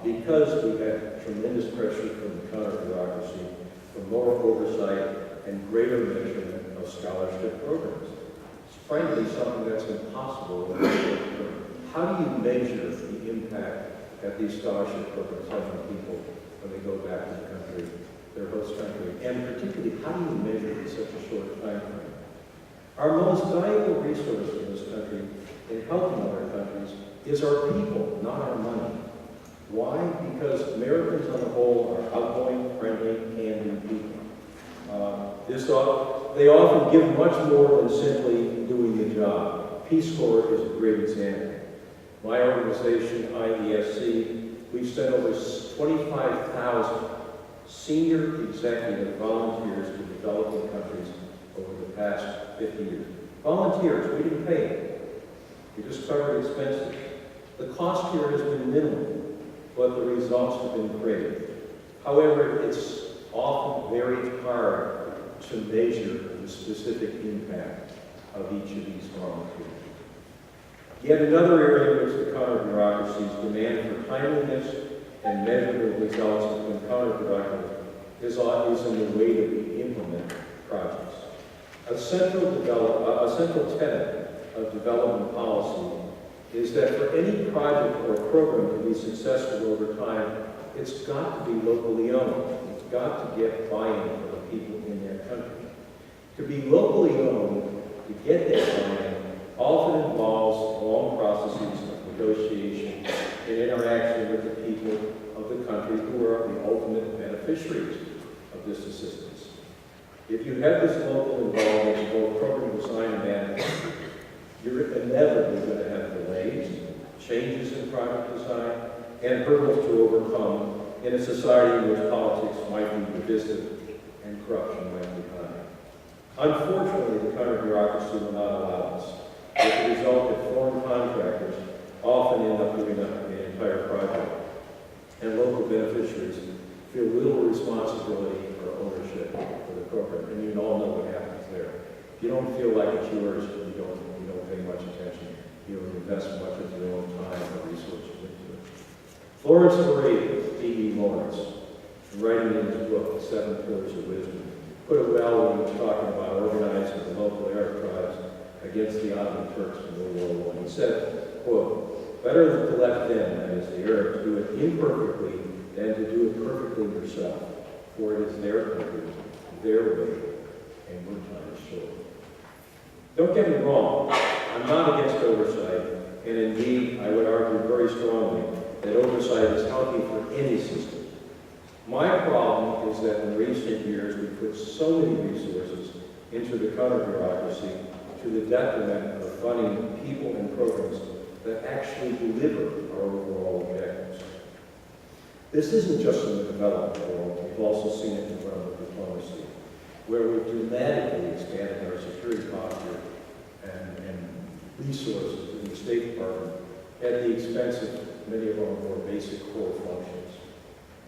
S3: Because we had tremendous pressure from the counter-bureaucracy for more oversight and greater measurement of scholarship programs. It's frankly something that's impossible in the short term. How do you measure the impact that these scholarship programs have on people when they go back to the country, their host country? And particularly, how do you measure it in such a short time frame? Our most valuable resource in this country in helping other countries is our people, not our money. Why? Because Americans on the whole are outgoing, friendly, can-do people. They often give much more than simply doing the job. Peace Corps is a great example. My organization, IESC, we've sent over 25,000 senior executive volunteers to developing countries over the past 50 years. Volunteers, we didn't pay them. We just covered expenses. The cost here has been minimal, but the results have been great. However, it's often very hard to measure the specific impact of each of these volunteers. Yet another area in which the counter-bureaucracy's demand for timeliness and measurable results has been counterproductive is in the way that we implement projects. A central tenet of development policy is that for any project or program to be successful over time, it's got to be locally owned. It's got to get buy-in from the people in that country. To be locally owned, to get that buy-in, often involves long processes of negotiation and interaction with the people of the country who are the ultimate beneficiaries of this assistance. If you have this local involvement in both program design and management, you're inevitably going to have delays, changes in project design, and hurdles to overcome in a society in which politics might be divisive and corruption might be high. Unfortunately, the counter-bureaucracy will not allow this. With the result that foreign contractors often end up doing the entire project, and local beneficiaries feel little responsibility or ownership for the program. And you all know what happens there. If you don't feel like it's yours, you don't pay much attention. You don't invest much of your own time or resources into it. Lawrence Berry, D.E. Lawrence, writing in his book, 7 Pillars of Wisdom, put it well when he was talking about organizing the local Arab tribes against the Ottoman Turks in World War I. He said, quote, "Better to let them, that is the Arabs, do it imperfectly than to do it perfectly yourself, for it is their country, their way, and your time is short." Don't get me wrong, I'm not against oversight, and indeed, I would argue very strongly that oversight is healthy for any system. My problem is that in recent years, we put so many resources into the counter-bureaucracy to the detriment of funding people and programs that actually deliver our overall objectives. This isn't just in the development world, we've also seen it in the realm of diplomacy, where we've dramatically expanded our security posture and resources in the State Department at the expense of many of our more basic core functions.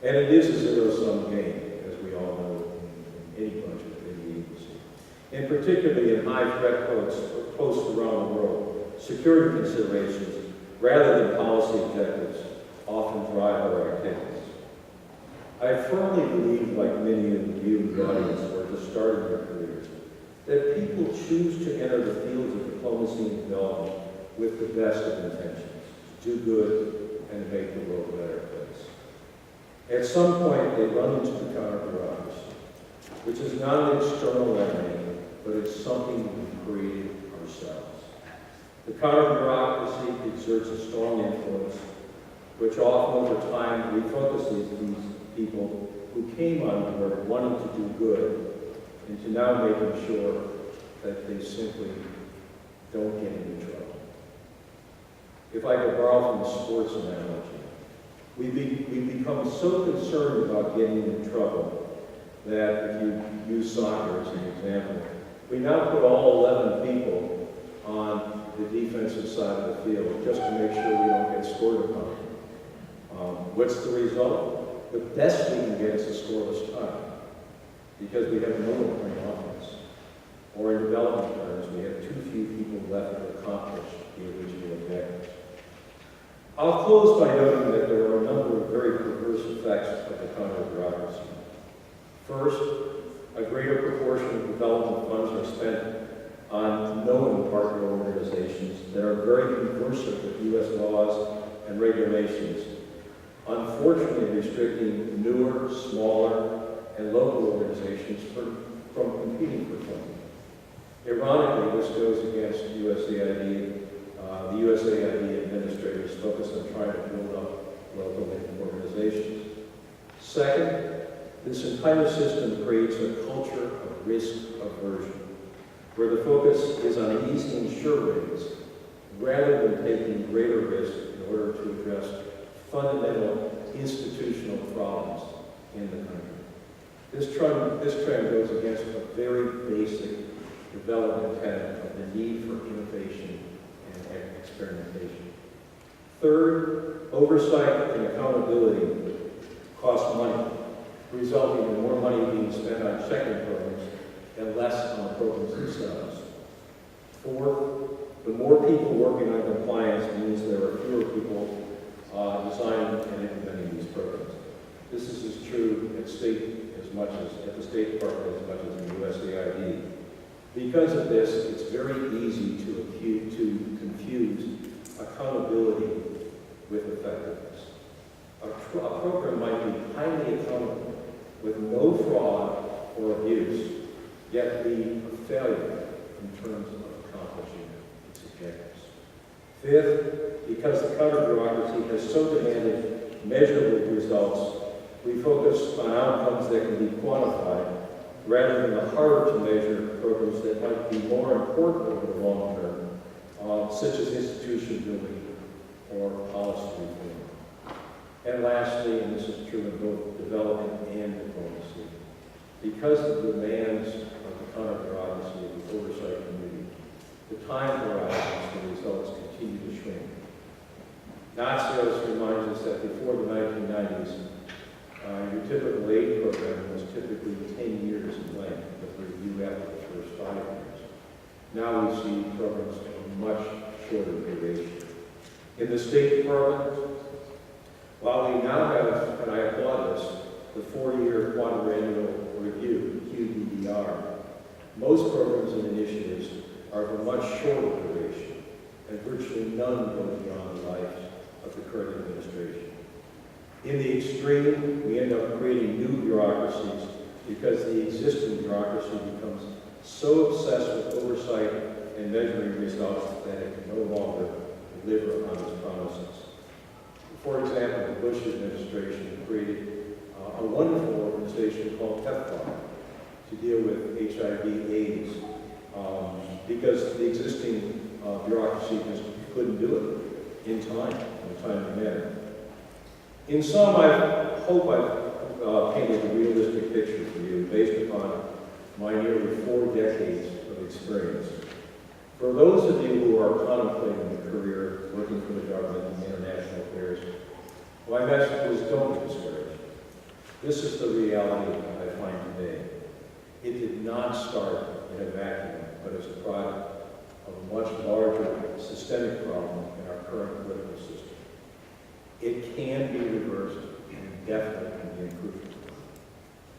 S3: And it is a zero-sum game, as we all know, in any budget in the agency. And particularly in high-threat posts around the world, security considerations, rather than policy objectives, often drive our activities. I firmly believe, like many of you in the audience who are just starting their careers, that people choose to enter the fields of diplomacy and development with the best of intentions, to do good and make the world a better place. At some point, they run into the counter-bureaucracy. which is not an external enemy, but it's something we've created ourselves. The counter-bureaucracy exerts a strong influence, which often over time refocuses these people who came on board wanting to do good, into now making sure that they simply don't get into trouble. If I could borrow from a sports analogy, we've become so concerned about getting in trouble that if you use soccer as an example, we now put all 11 people on the defensive side of the field just to make sure we don't get scored upon. What's the result? The best we can get is a scoreless tie, because we have no one playing offense. Or in development terms, we have too few people left to accomplish the original objectives. I'll close by noting that there are a number of very perverse effects of the counter-bureaucracy. First, a greater proportion of development funds are spent on known partner organizations that are very conversant with U.S. laws and regulations, unfortunately restricting newer, smaller, and local organizations from competing for funding. Ironically, this goes against USAID. The USAID administrators focus on trying to build up local organizations. Second, this entire system creates a culture of risk aversion, where the focus is on easy and sure rates, rather than taking greater risk in order to address fundamental institutional problems in the country. This trend goes against a very basic development tenet of the need for innovation and experimentation. Third, oversight and accountability cost money, resulting in more money being spent on checking programs and less on the programs themselves. Fourth, the more people working on compliance means there are fewer people designing and implementing these programs. This is as true at the State Department as much as in USAID. Because of this, it's very easy to confuse accountability with effectiveness. A program might be highly accountable with no fraud or abuse, yet be a failure in terms of accomplishing its objectives. Fifth, because the counter-bureaucracy has so demanded measurable results, we focus on outcomes that can be quantified rather than the harder-to-measure programs that might be more important over the long term, such as institution building or policy reform. And lastly, and this is true in both development and diplomacy, because of the demands of the counter-bureaucracy of the Oversight Committee, the time horizons for results continue to shrink. Nexus reminds us that before the 1990s, your typical aid program was typically 10 years in length with review after the first 5 years. Now we see programs of much shorter duration. In the State Department, while we now have, and I applaud this, the 4-year quadrennial review, QDDR, most programs and initiatives are of a much shorter duration, and virtually none go beyond the life of the current administration. In the extreme, we end up creating new bureaucracies because the existing bureaucracy becomes so obsessed with oversight and measuring results that it can no longer deliver on its promises. For example, the Bush administration created a wonderful organization called PEPFAR to deal with HIV/AIDS because the existing bureaucracy just couldn't do it in time, in a timely manner. In sum, I hope I've painted a realistic picture for you based upon my nearly 4 decades of experience. For those of you who are contemplating a career working for the government in international affairs, my message is don't be discouraged. This is the reality I find today. It did not start in a vacuum, but as a product of a much larger systemic problem in our current political system. It can be reversed and definitely can be improved.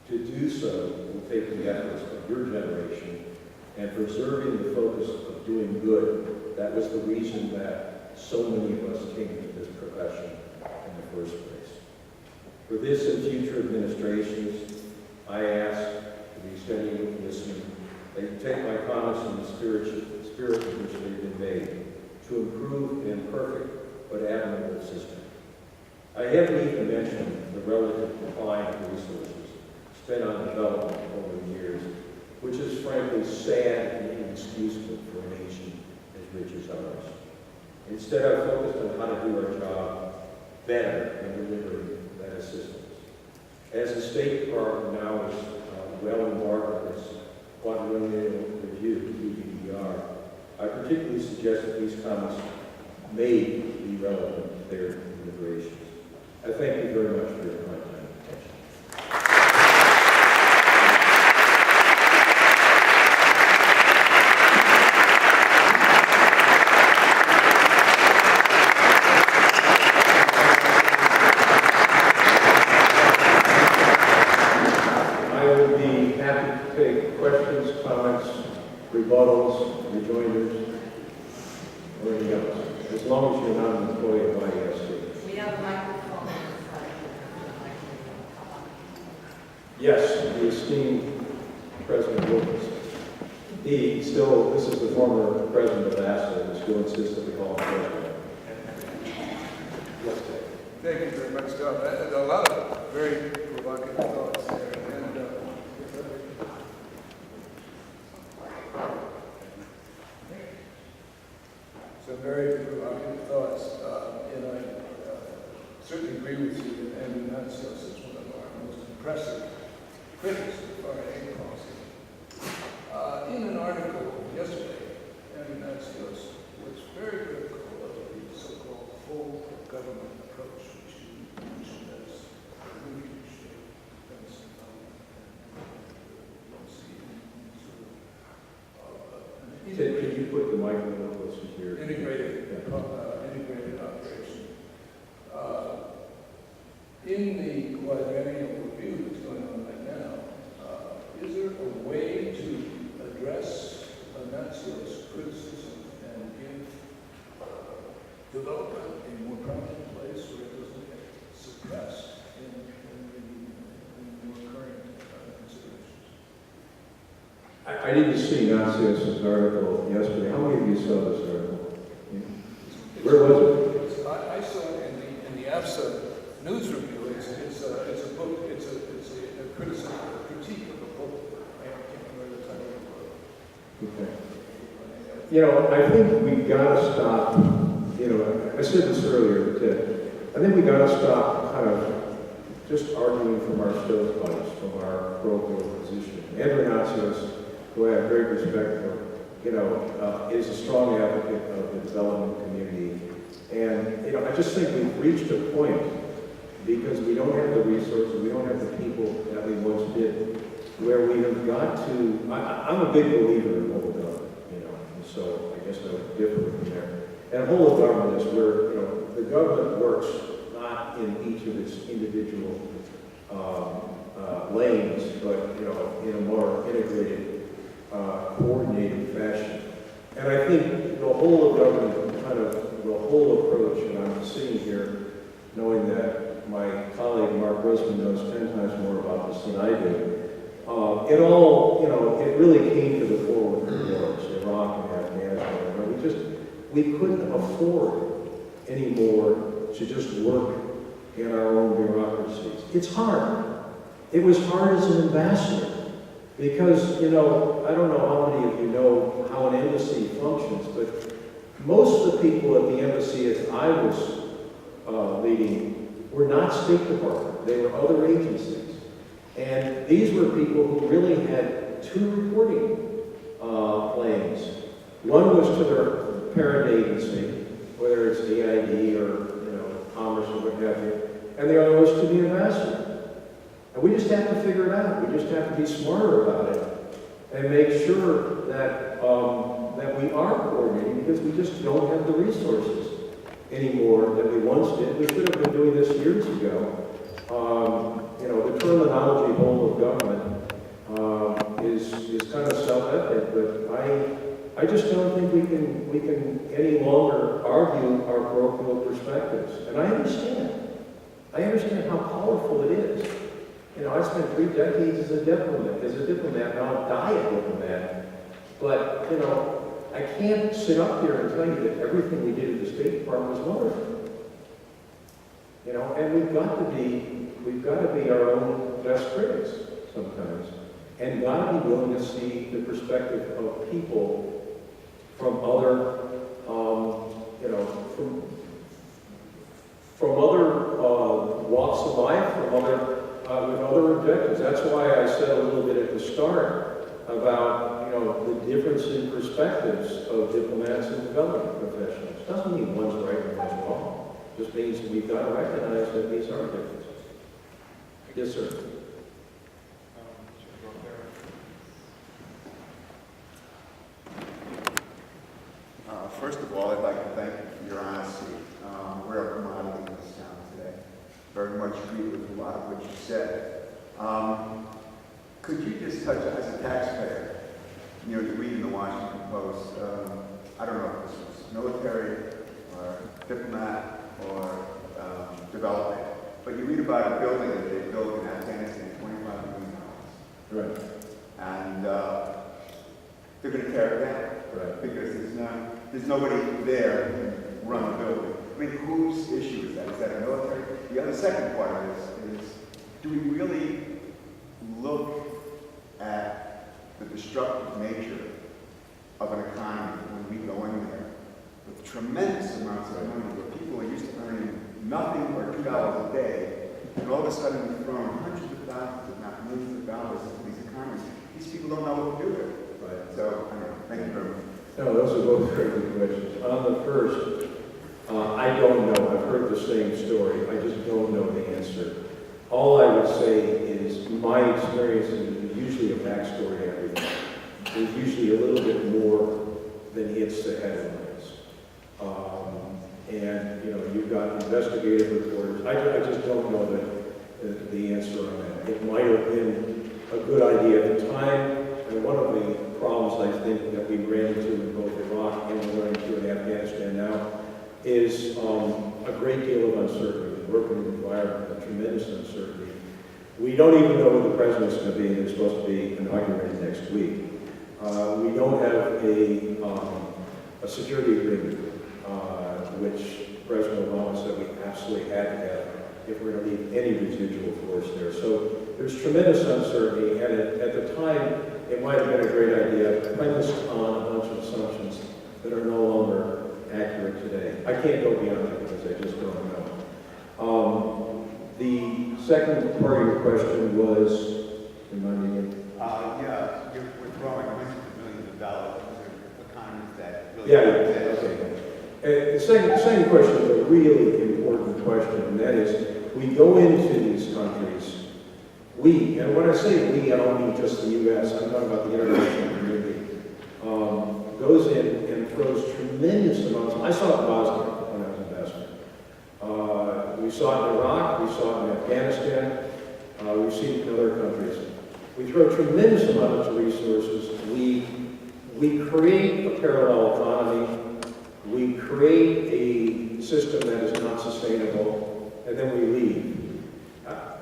S3: To do so will take the efforts of your generation and preserving the focus of doing good. That was the reason that so many of us came to this profession in the first place. For this and future administrations, I ask to the extent you would listen, that you take my comments in the spirit in which they've been made, to improve an imperfect but admirable system. I haven't even mentioned the relative decline of resources spent on development over the years, which is frankly sad and inexcusable for a nation as rich as ours. Instead, I've focused on how to do our job better in delivering that assistance. As the State Department now is well embarked on its quadrennial review, QBDR, I particularly suggest that these comments may be relevant to their deliberations. I thank you very much for your time and attention. I will be happy to take questions, comments, rebuttals, rejoinders, or anything else, as long as you're not an employee of IASC.
S1: We have a microphone.
S3: Yes, the esteemed President Wilkins. This is the former president of AFSA, who still insists that we call him president. Yes, Dave.
S4: Thank you very much, Tom. A lot of very provocative thoughts there. And some very provocative thoughts. And I certainly agree with you that Andrew Nexus is one of our most impressive critics of foreign aid policy. In an article yesterday, Andrew Nexus was very critical of the so-called full government approach, which you mentioned as linkage of defense and
S3: Can you put the microphone closer to your
S4: integrated operation. In the quadrennial review that's going on right now, is there a way to address Nexus criticism and give development a more prominent place where it doesn't get suppressed in the more current considerations?
S3: I didn't see Nexus's article yesterday. How many of you saw this article? Where was it?
S4: I saw it in the AFSA news review. It's a book. It's a criticism, a critique of a book. I can't remember the title of the book.
S3: Okay. You know, I think we've got to stop. You know, I said this earlier, that I think we've got to stop kind of just arguing from our stovepipes, from our parochial position. Andrew Nexus, who I have great respect for, you know, is a strong advocate of the development community. And, you know, I just think we've reached a point, because we don't have the resources, we don't have the people that we once did, where we have got to, I'm a big believer in whole government, you know, and so I guess I would differ from there. And whole of government is where, you know, the government works not in each of its individual lanes, but, you know, in a more integrated, coordinated fashion. And I think the whole of government, kind of the whole approach, and I'm sitting here knowing that my colleague Mark Grossman knows 10 times more about this than I do. It all, you know, it really came to the fore with the wars, Iraq and Afghanistan. And we couldn't afford anymore to just work in our own bureaucracies. It's hard. It was hard as an ambassador because, you know, I don't know how many of you know how an embassy functions, but most of the people at the embassy as I was leading were not State Department. They were other agencies. And these were people who really had two reporting lanes. One was to their parent agency, whether it's DID or, you know, Commerce or what have you, and the other was to the ambassador. And we just have to figure it out. We just have to be smarter about it and make sure that that we are coordinating, because we just don't have the resources anymore that we once did. We should have been doing this years ago. You know, the terminology whole of government is kind of self-evident, but I just don't think we can any longer argue our parochial perspectives. And I understand how powerful it is. You know, I spent 3 decades as a diplomat, now I'll die a diplomat. But, you know, I can't sit up here and tell you that everything we did at the State Department was wonderful. You know, and we've got to be our own best critics sometimes, and got to be willing to see the perspective of people from other, you know, from other walks of life, from other with other objectives. That's why I said a little bit at the start about, you know, the difference in perspectives of diplomats and development professionals. Doesn't mean one's right and one's wrong. It just means we've got to recognize that these are differences. Yes, sir.
S5: First of all, I'd like to thank you for your honesty. We're a commodity in this town today. Very much agree with a lot of what you said. Could you just touch, as a taxpayer, you know, you read in the Washington Post, I don't know if this was military or diplomat or development, but you read about a building that they built in Afghanistan, $25 million.
S3: Right.
S5: And they're going to tear it down.
S3: Right.
S5: Because there's nobody there to run the building. I mean, whose issue is that? Is that a military? The other second part of this is, do we really look at the destructive nature of an economy when we go in there with tremendous amounts of money, where people are used to earning nothing or $2 a day, and all of a sudden we throw hundreds of thousands, if not millions of dollars into these economies. These people don't know what to do with it.
S3: Right.
S5: So, I don't know. Thank you very much.
S3: No, those are both very good questions. On the first, I don't know. I've heard the same story. I just don't know the answer. All I would say is my experience is usually a backstory to everything. There's usually a little bit more than hits the headlines. And, you know, you've got investigative reporters. I just don't know the answer on that. It might have been a good idea at the time. And one of the problems I think that we ran into in both Iraq and we're running into in Afghanistan now is a great deal of uncertainty. The working environment, a tremendous uncertainty. We don't even know who the president's going to be. They're supposed to be inaugurated next week. We don't have a security agreement, which President Obama said we absolutely had to have if we're going to leave any residual force there. So there's tremendous uncertainty, and at the time, it might have been a great idea, premised on a bunch of assumptions that are no longer accurate today. I can't go beyond that because I just don't know. The second part of your question was, remind me again.
S5: Yeah, we're throwing hundreds of millions of dollars into economies that really
S3: Yeah,
S5: don't exist.
S3: okay. The second question is a really important question, and that is, we go into these countries, and when I say we, I don't mean just the U.S., I'm talking about the international community, goes in and throws tremendous amounts. I saw it in Bosnia when I was ambassador. We saw it in Iraq, we saw it in Afghanistan, we've seen it in other countries. We throw tremendous amounts of resources. We create a parallel economy. We create a system that is not sustainable, and then we leave.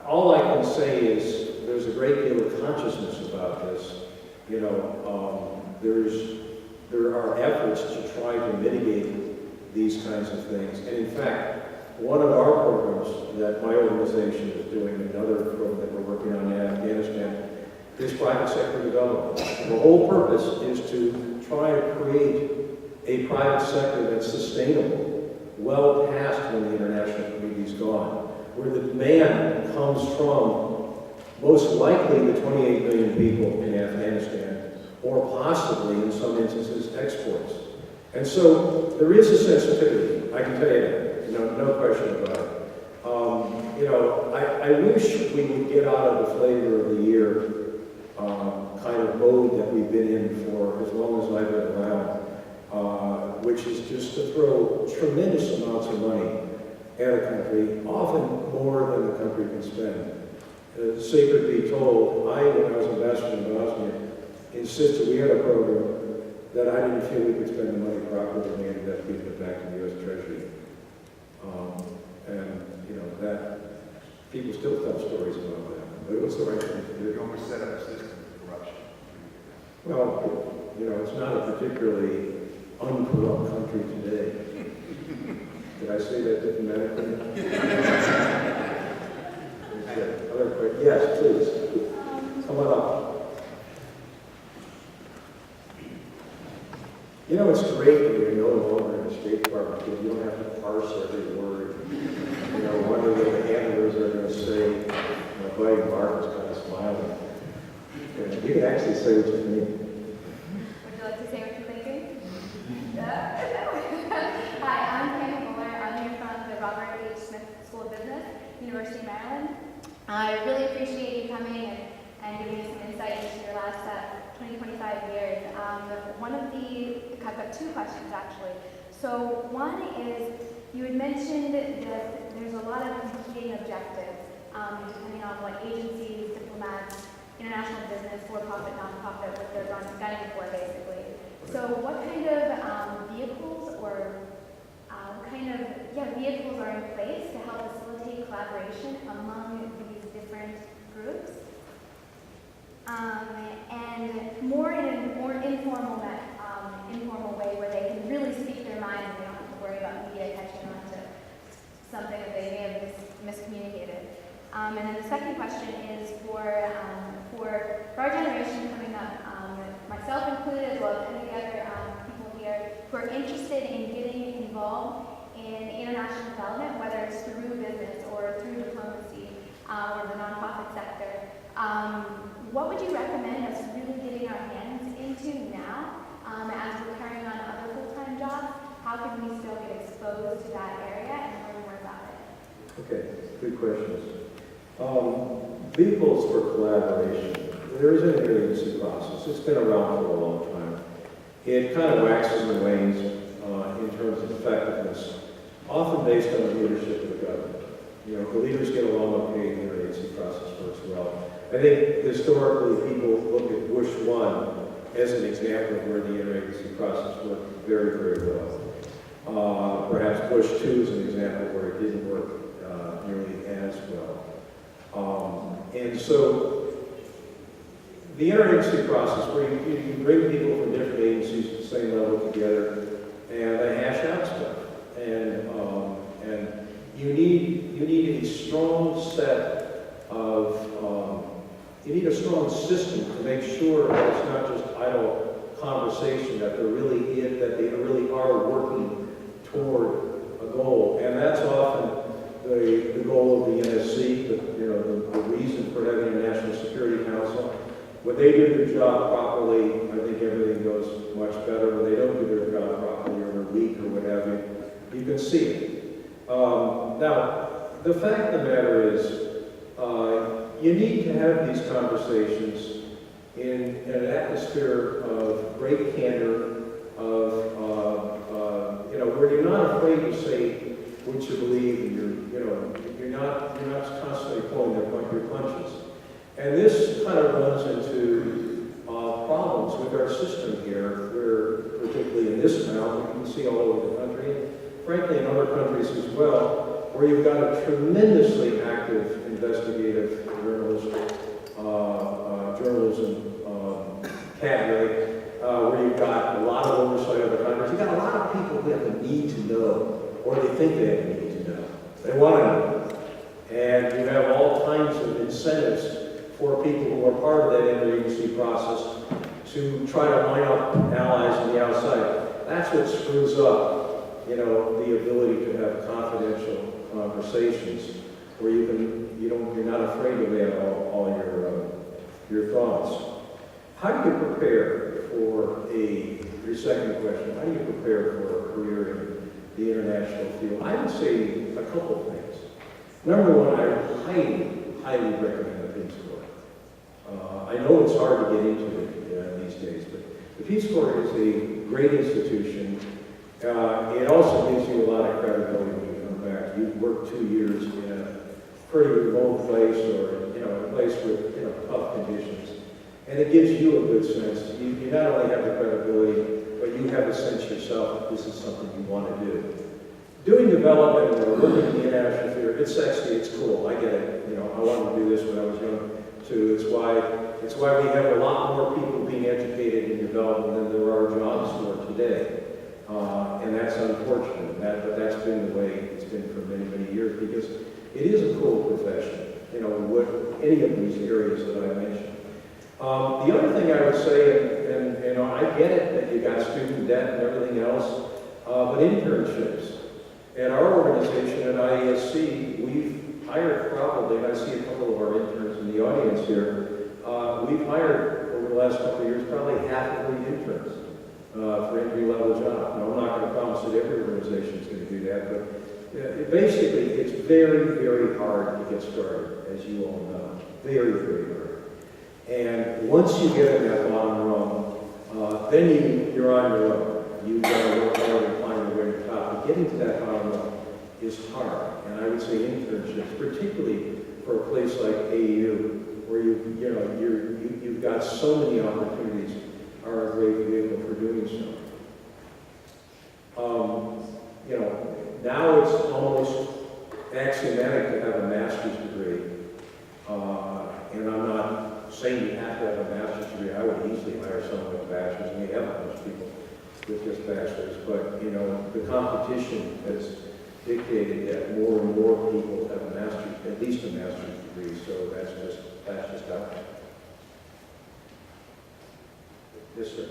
S3: All I can say is there's a great deal of consciousness about this. You know, there are efforts to try to mitigate these kinds of things. And in fact, one of our programs that my organization is doing, another program that we're working on in Afghanistan, is private sector development. The whole purpose is to try to create a private sector that's sustainable, well past when the international community's gone, where the demand comes from most likely the 28 million people in Afghanistan, or possibly, in some instances, exports. And so there is a sensitivity, I can tell you that, no question about it. I wish we would get out of the flavor of the year kind of mode that we've been in for as long as I've been around, which is just to throw tremendous amounts of money at a country, often more than the country can spend. Sacred be told, when I was ambassador in Bosnia, insisted we had a program that I didn't feel we could spend the money properly, and we ended up giving it back to the U.S. Treasury. And that people still tell stories about that. but it was the right thing to do.
S5: You almost set up a system for corruption.
S3: Well, it's not a particularly uncorrupt country today. Did I say that diplomatically? Okay. Other quick, yes, please. Come on up. It's great that you're no longer in the State Department because you don't have to parse every word. Wonder what the handlers are going to say. My buddy Mark was kind of smiling. You can actually say what you think.
S6: Would you like to say what you're thinking? Hi, I'm Tammy Muller. I'm here from the Robert H. Smith School of Business, University of Maryland. I really appreciate you coming and giving us some insight into your last 20-25 years. I've got two questions actually. So one is, you had mentioned that there's a lot of competing objectives depending on what agencies, diplomats, international business, for-profit, non-profit, what they're gunning for basically. So what kind of vehicles or vehicles are in place to help facilitate collaboration among these different groups? And more in a more informal way where they can really speak their mind and they don't have to worry about media catching on to something that they may have miscommunicated. And then the second question is for our generation coming up, myself included, as well as any other people here who are interested in getting involved in international development, whether it's through business or through diplomacy or the nonprofit sector. What would you recommend us really getting our hands into now as we're carrying on other full-time jobs? How can we still get exposed to that area and learn more about it?
S3: Okay, good questions. Vehicles for collaboration. There is an interagency process. It's been around for a long time. It kind of waxes and wanes in terms of effectiveness, often based on the leadership of the government. If the leaders get along okay, the interagency process works well. I think historically people look at Bush 1 as an example of where the interagency process worked very, very well. Perhaps Bush 2 is an example where it didn't work nearly as well. And so the interagency process, where you bring people from different agencies at the same level together and they hash out stuff. And you need a strong set of you need a strong system to make sure that it's not just idle conversation, that they really are working toward a goal. And that's often the goal of the NSC, the reason for having a National Security Council. When they do their job properly, I think everything goes much better. When they don't do their job properly or they're weak or what have you, you can see it. Now, the fact of the matter is, you need to have these conversations in an atmosphere of great candor, where you're not afraid to say what you believe, and you're not constantly pulling your punches. And this kind of runs into problems with our system here, where particularly in this town, you can see all over the country, and frankly in other countries as well, where you've got a tremendously active investigative journalism cadre, where you've got a lot of oversight of the countries. You've got a lot of people who have a need to know, or they think they have a need to know. They want to know. And you have all kinds of incentives for people who are part of that interagency process to try to line up allies on the outside. That's what screws up, the ability to have confidential conversations where you're not afraid to lay out all your thoughts. How do you prepare for your second question, how do you prepare for a career in the international field? I would say a couple of things. Number one, I highly recommend the Peace Corps. I know it's hard to get into it these days, but the Peace Corps is a great institution. It also gives you a lot of credibility when you come back. You've worked 2 years in a pretty remote place or a place with tough conditions. And it gives you a good sense. You not only have the credibility, but you have a sense yourself that this is something you want to do. doing development or working in the international sphere, it's sexy, it's cool, I get it. You know, I wanted to do this when I was young too. It's why we have a lot more people being educated in development than there are jobs for today. And that's unfortunate, but that's been the way it's been for many, many years, because it is a cool profession, you know, with any of these areas that I mentioned. The other thing I would say, and you know, I get it that you got student debt and everything else, but internships. At our organization at IESC, we've hired probably, and I see a couple of our interns in the audience here, we've hired over the last couple of years probably half of the interns for entry-level jobs. Now, I'm not going to promise that every organization is going to do that, but basically, it's very, very hard to get started, as you all know. Very, very hard. And once you get in that bottom rung, then you're on your own. You've got to work hard and climb your way to the top. But getting to that bottom rung is hard. And I would say internships, particularly for a place like AU, where you've got so many opportunities, are a great vehicle for doing so. You know, now it's almost axiomatic to have a master's degree. And I'm not saying you have to have a master's degree. I would easily hire someone with a bachelor's, and we have a bunch of people with just bachelor's. But, you know, the competition has dictated that more and more people have a master's, at least a master's degree. So that's just out there. Yes, sir.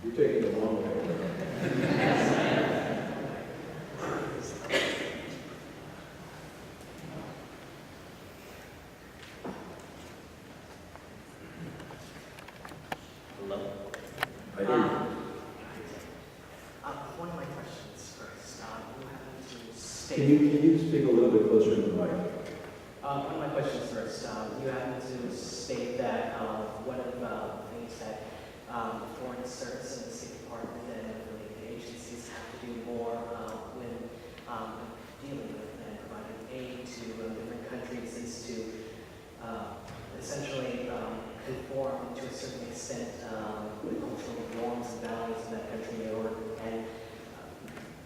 S3: You're taking a long way.
S7: Hello?
S3: I hear you.
S7: One of my questions first. You happen to state...
S3: Can you speak a little bit closer to the mic?
S7: One of my questions first. You happen to state that one of the things that the Foreign Service and the State Department and affiliated agencies have to do more when dealing with and providing aid to different countries is to essentially conform to a certain extent with cultural norms and values of that country and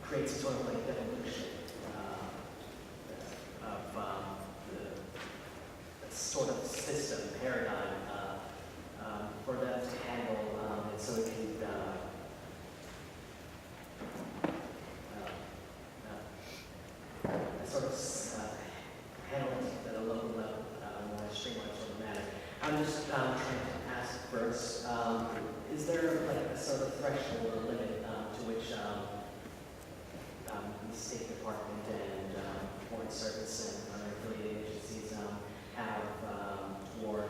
S7: create some sort of like evolution of the sort of system, paradigm for them to handle and so it can sort of handle it at a local level in a streamlined sort of manner. I'm just trying to ask first, is there like a sort of threshold or limit to which the State Department and Foreign Service and other affiliated agencies have toward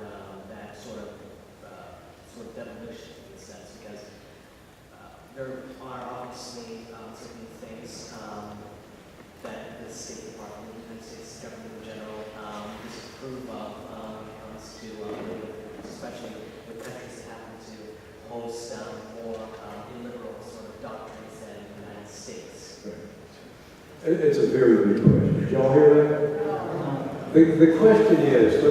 S7: that sort of devolution in a sense? Because there are obviously certain things that the State Department and the United States government in general disapprove of when it comes to, especially with countries that happen to host more illiberal sort of doctrines than the United States.
S3: It's a very good question. Did y'all hear that? The question is,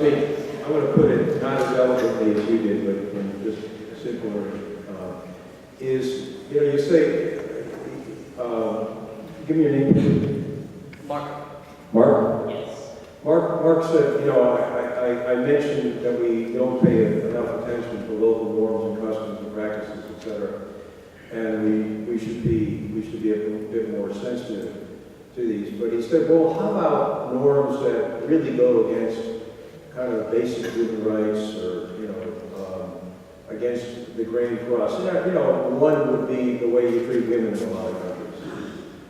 S3: I'm going to put it not as eloquently as you did, but in just a simple word, is, you know, you say, give me your name, please.
S7: Mark?
S3: Mark?
S7: Yes.
S3: Mark said, you know, I mentioned that we don't pay enough attention to local norms and customs and practices, etc., and we should be a bit more sensitive to these. But he said, well, how about norms that really go against kind of basic human rights, or against the grain for us? And, you know, one would be the way you treat women in a lot of countries.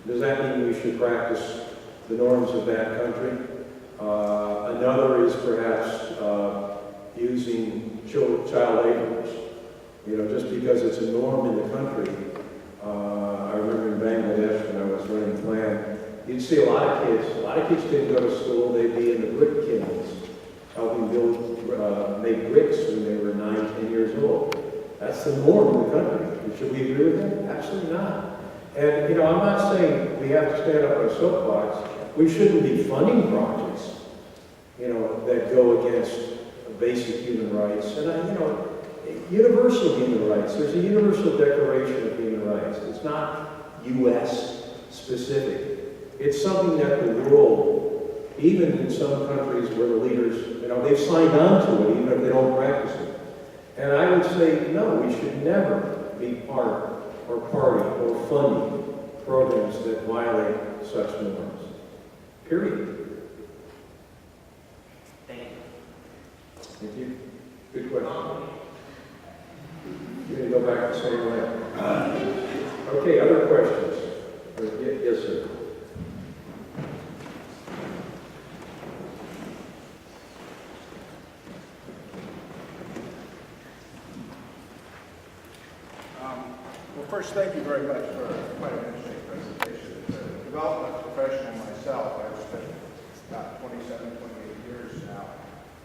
S3: Does that mean we should practice the norms of that country? Another is perhaps using child laborers. You know, just because it's a norm in the country. I remember in Bangladesh when I was running plan, you'd see a lot of kids didn't go to school, they'd be in the brick kilns, helping make bricks when they were 9, 10 years old. That's the norm in the country. Should we agree with that? Absolutely not. And, you know, I'm not saying we have to stand up on a soapbox. We shouldn't be funding projects, you know, that go against basic human rights. And, you know, universal human rights. There's a universal declaration of human rights. It's not U.S. specific. It's something that the world, even in some countries where the leaders, they've signed on to it, even if they don't practice it. And I would say, no, we should never be part or party or funding programs that violate such norms. Period.
S7: Thank you.
S3: Thank you. Good question. You're going to go back the same way. Okay, other questions? Yes, sir.
S4: Well, first, thank you very much for quite an interesting presentation. As a development professional myself, I've spent about 27, 28 years now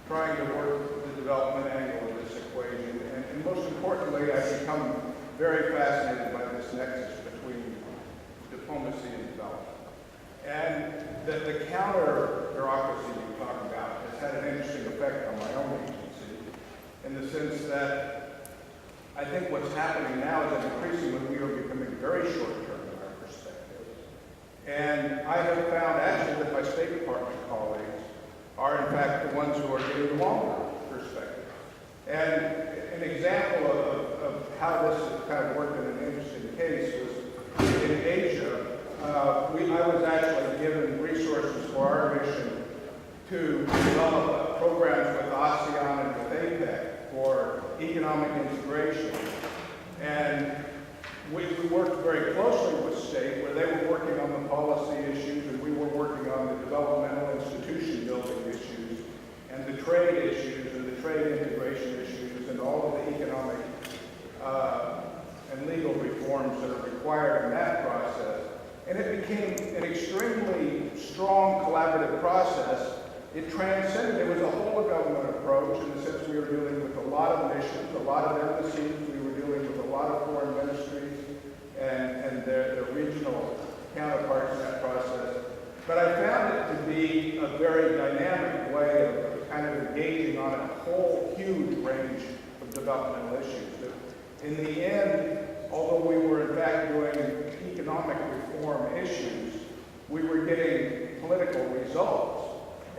S4: trying to work the development angle of this equation. And most importantly, I've become very fascinated by this nexus between diplomacy and development. And the counter bureaucracy you talk about has had an interesting effect on my own agency in the sense that I think what's happening now is that increasingly we are becoming very short-term in our perspective. And I have found actually that my State Department colleagues are in fact the ones who are getting the longer perspective. And an example of how this has kind of worked in an interesting case was in Asia. I was actually given resources for our mission to develop programs with ASEAN and with APEC for economic integration. And we worked very closely with state where they were working on the policy issues and we were working on the developmental institution building issues and the trade issues and the trade integration issues and all of the economic and legal reforms that are required in that process. And it became an extremely strong collaborative process. It transcended, it was a whole of government approach in the sense we were dealing with a lot of missions, a lot of embassies, we were dealing with a lot of foreign ministries and their regional counterparts in that process. But I found it to be a very dynamic way of kind of engaging on a whole huge range of developmental issues. In the end, although we were in fact doing economic reform issues, we were getting political results.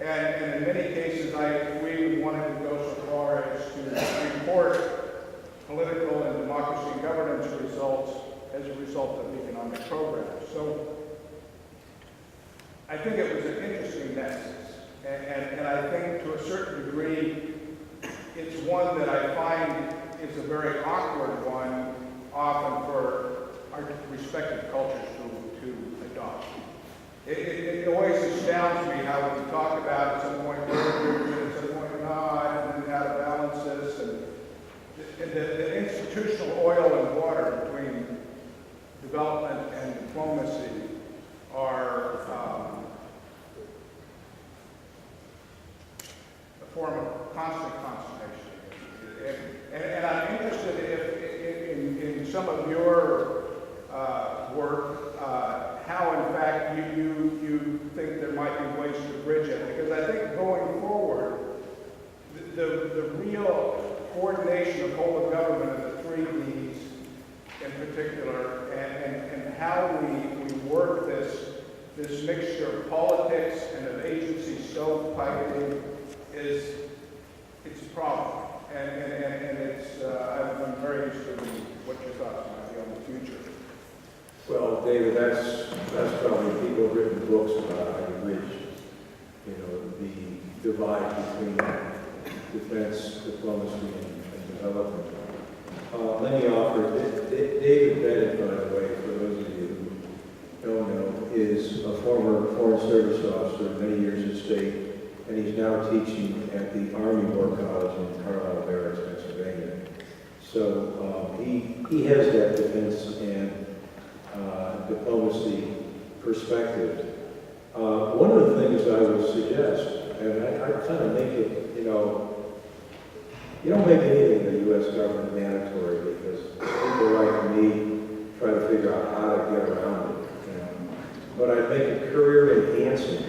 S4: And in many cases, we wanted to go so far as to report political and democracy and governance results as a result of economic programs. So I think it was an interesting nexus. And I think to a certain degree, it's one that I find is a very awkward one, often for our respective cultures to adopt. It always astounds me how we talk about at some point at some point not, and then how to balance this, and the institutional oil and water between development and diplomacy are a form of constant consternation. And I'm interested in some of your work, how in fact you think there might be ways to bridge it. Because I think going forward, the real coordination of whole of government of the 3 Ds in particular, and how we work this mixture of politics and of agency stovepiping it's a problem. And it's, I'm very interested in what your thoughts might be on the future.
S3: Well, David, that's probably people have written books about how you bridge, the divide between defense, diplomacy, and development. Let me offer, David Bennett, by the way, for those of you who don't know, is a former Foreign Service officer, many years at state, and he's now teaching at the Army War College in Carlisle Barracks, Pennsylvania. So he has that defense and diplomacy perspective. One of the things I would suggest, and I kind of make it, you don't make anything in the U.S. government mandatory because people like me try to figure out how to get around it. But I make it career enhancing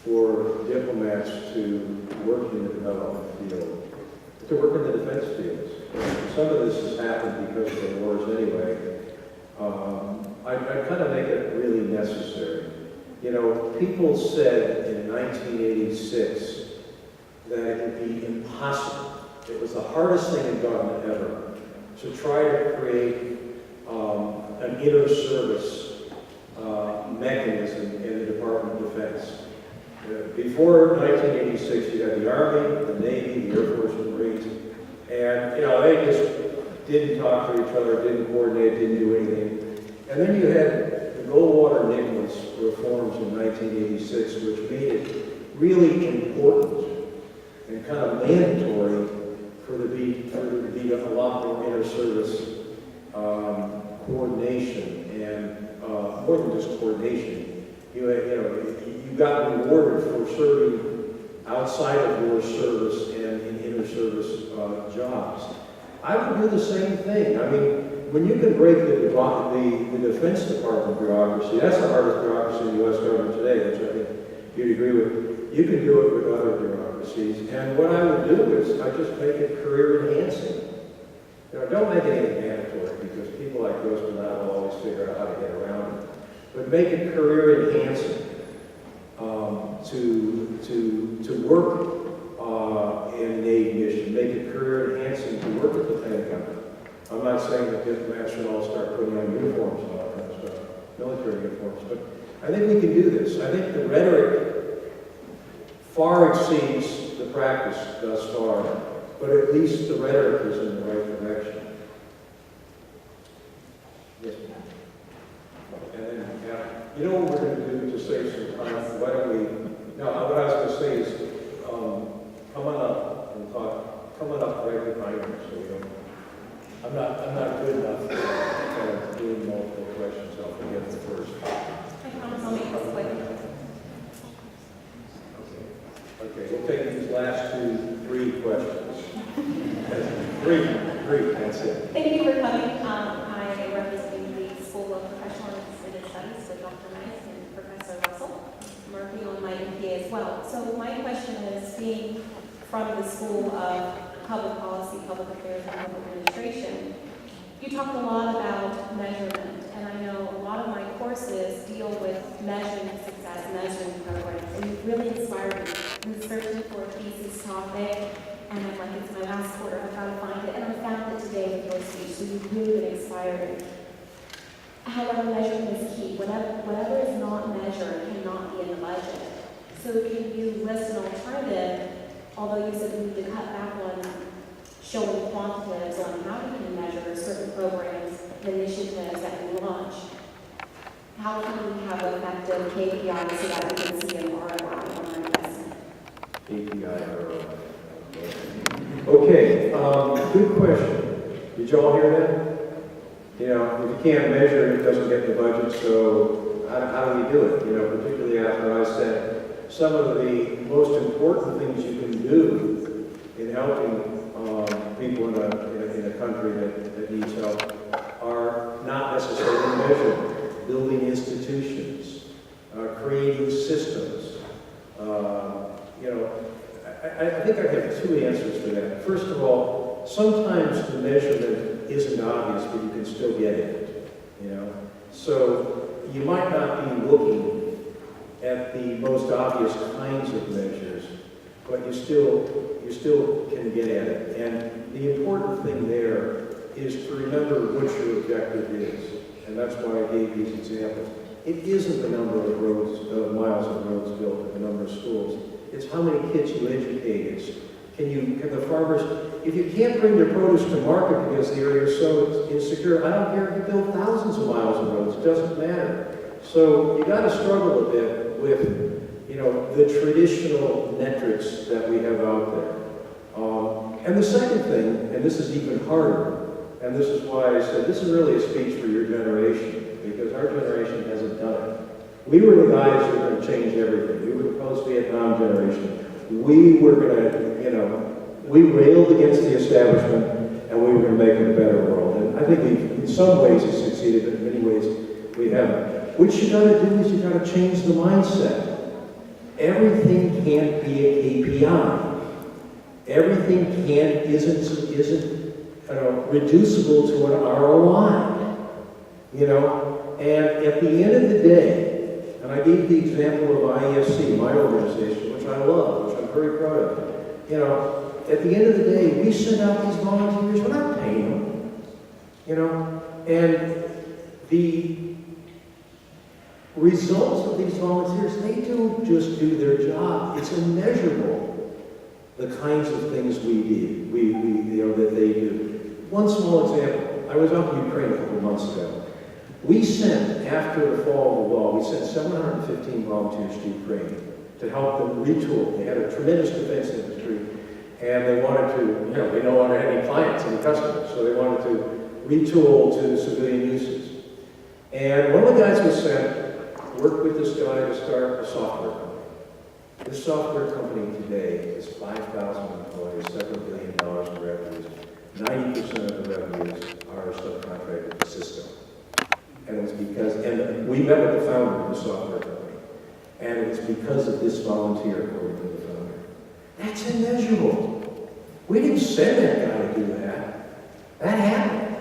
S3: for diplomats to work in the development field, to work in the defense fields. Some of this has happened because of the wars anyway. I You know, people said in 1986 that it would be impossible. It was the hardest thing in government ever to try to create an inter-service mechanism in the Department of Defense. Before 1986, you had the Army, the Navy, the Air Force, and the Marines, and you know, they just didn't talk to each other, didn't coordinate, didn't do anything. And then you had the Goldwater-Nichols reforms in 1986, which made it really important and kind of mandatory for there to be a lot more inter-service coordination, and more than just coordination. You got rewarded for serving outside of your service and in inter-service jobs. I would do the same thing. I mean, when you can break the Defense Department bureaucracy, that's the hardest bureaucracy in the U.S. government today, which I think you'd agree with. You can do it with other bureaucracies. And what I would do is I just make it career enhancing. You know, don't make it anything mandatory, because people like Grossman and I will always figure out how to get around it. But make it career enhancing to work in a Navy mission. Make it career enhancing to work at the Pentagon. I'm not saying that diplomats should all start putting on uniforms and all that kind of stuff, military uniforms, but I think we can do this. I think the rhetoric far exceeds the practice thus far, but at least the rhetoric is in the right direction. Yes, ma'am. And then, you know what we're going to do to save some time? Why don't we? No, what I was going to say is, come on up and talk. Come on up right behind me, so we don't. I'm not good enough at doing multiple questions. I'll forget the first.
S6: I promise I'll make this quick.
S3: Okay, we'll take these last three questions. Three, that's it.
S8: Thank you for coming. I am representing the School of Professional and Extended Studies with Dr. Nice and Professor Russell. I'm working on my MPA as well. So my question is, being from the School of Public Policy, Public Affairs, and Public Administration, you talked a lot about measurement, and I know a lot of my courses deal with measuring success, measuring programs, and you really inspired me. I'm searching for a thesis topic, and I'm like, it's my last quarter, I've got to find it, and I found it today with your speech, so you've really been inspiring. However, measurement is key. Whatever is not measured cannot be in the budget. So can you list an alternative, although you said we need to cut back on showing quantitatives on how we can measure certain programs, initiatives that we launch? How can we have effective KPIs so that we can see an ROI on our investment?
S3: KPI ROI. Okay, good question. Did you all hear that? You know, if you can't measure it, it doesn't get in the budget, so how do we do it? You know, particularly after I said some of the most important things you can do in helping people in a country that needs help are not necessarily measured. Building institutions, creating systems. You know, I think I have two answers for that. First of all, sometimes the measurement isn't obvious, but you can still get it. You know, so you might not be looking at the most obvious kinds of measures, but you still can get at it. And the important thing there is to remember what your objective is. And that's why I gave these examples. It isn't the number of miles of roads built, or the number of schools. It's how many kids you educate. Can the farmers, if you can't bring your produce to market because the area is so insecure, I don't care if you build thousands of miles of roads, it doesn't matter. So you got to struggle a bit with, you know, the traditional metrics that we have out there. And the second thing, and this is even harder, and this is why I said this is really a speech for your generation, because our generation hasn't done it. We were the guys who were going to change everything. We were the post-Vietnam generation. We were going to, you know, we railed against the establishment, and we were going to make it a better world. And I think in some ways we succeeded, but in many ways we haven't. What you got to do is you got to change the mindset. Everything can't be a KPI. Everything isn't reducible to an ROI. You know, and at the end of the day, And I gave the example of IESC, my organization, which I love, which I'm very proud of. You know, at the end of the day, we send out these volunteers, we're not paying them. You know, and the results of these volunteers, they don't just do their job. It's immeasurable, the kinds of things we do, that they do. One small example, I was up in Ukraine a couple months ago. We sent, after the fall of the wall, we sent 715 volunteers to Ukraine to help them retool. They had a tremendous defense industry, and they wanted to, they no longer had any clients, any customers, so they wanted to retool to civilian uses. And one of the guys was sent, worked with this guy to start a software company. This software company today is 5,000 employees, $7 billion in revenues. 90% of the revenues are subcontracted to Cisco. And it was because, and we met with the founder of the software company, and it was because of this volunteer, according to the founder. That's immeasurable. We didn't send that guy to do that. That happened.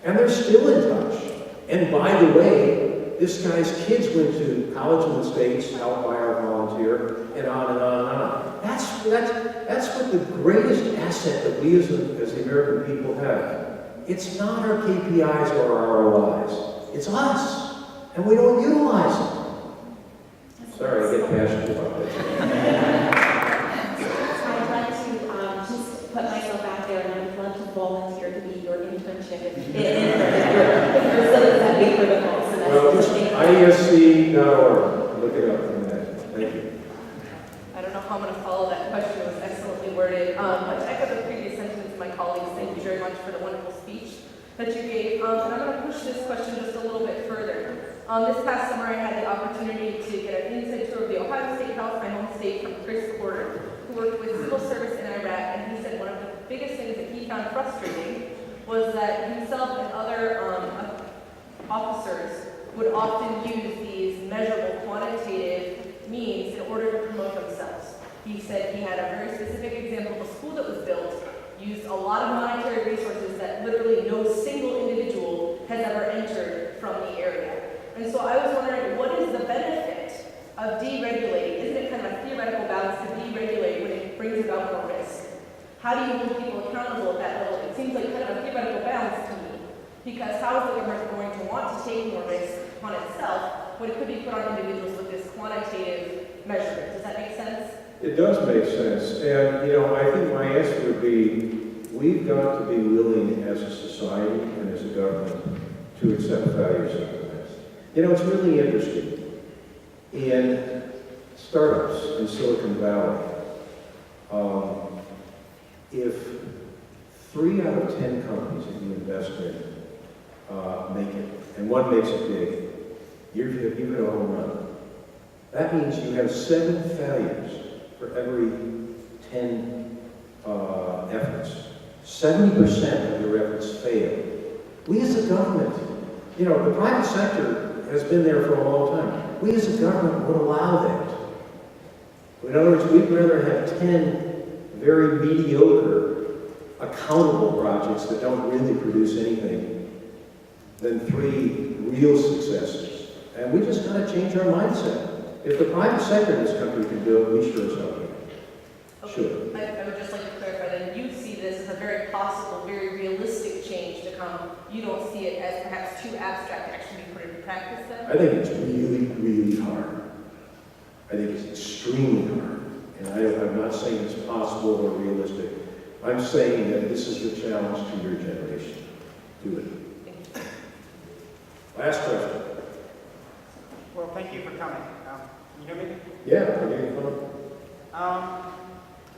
S3: And they're still in touch. And by the way, this guy's kids went to college in the States, helped by our volunteer, and on and on and on. That's what the greatest asset that we as the American people have. It's not our KPIs or our ROIs. It's us, and we don't utilize it. Sorry, I get passionate about this.
S8: I'd like to just put myself out there, and I would love to volunteer to be your internship if your facilities have big protocols.
S3: Well, just IESC.org. Look it up from that. Thank you.
S9: I don't know how I'm going to follow that question. It was excellently worded. But to echo the previous sentence, my colleagues, thank you very much for the wonderful speech that you gave. And I'm going to push this question just a little bit further. This past summer, I had the opportunity to get an inside tour of the Ohio State House, my home state, from Chris Porter, who worked with civil service in Iraq, and he said one of the biggest things that he found frustrating was that himself and other officers would often use these measurable quantitative means in order to promote themselves. He said he had a very specific example of a school that was built, used a lot of monetary resources that literally no single individual has ever entered from the area. And so I was wondering, what is the benefit of deregulating? Isn't it kind of a theoretical balance to deregulate when it brings about more risk? How do you hold people accountable at that level? It seems like kind of a theoretical balance to me, because how is the government going to want to take more risk on itself when it could be put on individuals with this quantitative measurement? Does that make sense?
S3: It does make sense. And, I think my answer would be, we've got to be willing as a society and as a government to accept failures like this. It's really interesting. In startups in Silicon Valley, if 3 out of 10 companies that you invest in make it, and one makes it big, you've hit a home run. That means you have 7 failures for every 10 efforts. 70% of your efforts fail. We as a government, the private sector has been there for a long time. We as a government would allow that. In other words, we'd rather have 10 very mediocre, accountable projects that don't really produce anything than 3 real successes. And we just got to change our mindset. If the private sector in this country can do it, we sure as hell can.
S9: Okay.
S3: Sure.
S9: I would just like to clarify that you see this as a very possible, very realistic change to come. You don't see it as perhaps too abstract to actually be put into practice then?
S3: I think it's really, really hard. I think it's extremely hard. And I'm not saying it's possible or realistic. I'm saying that this is the challenge to your generation. Do it.
S9: Thank you.
S3: Last question.
S10: Well, thank you for coming. Can you hear me?
S3: Yeah, I'm getting fun.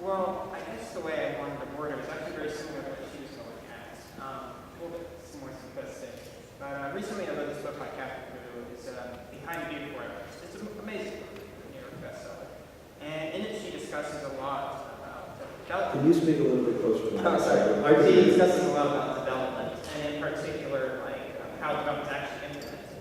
S10: Well, I guess the way I wanted to word it was actually very similar to what she was going to ask. A little bit more simplistic. But recently I read this book by Catherine Wu. It's Behind the View Forever. It's an amazing book, a New York bestseller. And in it she discusses a lot about
S3: Can you speak a little bit closer to
S10: Oh, sorry. She discusses a lot about development, and in particular, how development is actually implemented.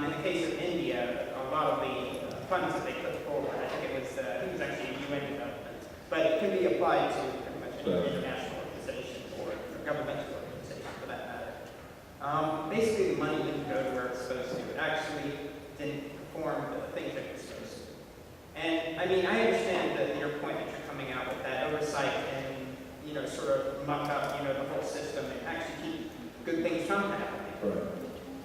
S10: In the case of India, a lot of the funds that they put forward, I think it was actually UN development, but it can be applied to pretty much any international organization or governmental organization for that matter. Basically, the money didn't go to where it's supposed to. It actually didn't inform the things that you're supposed to. And I mean, I understand that your point that you're coming out with, that oversight and, you know, sort of muck up, you know, the whole system and actually keep good things from happening.
S3: Right.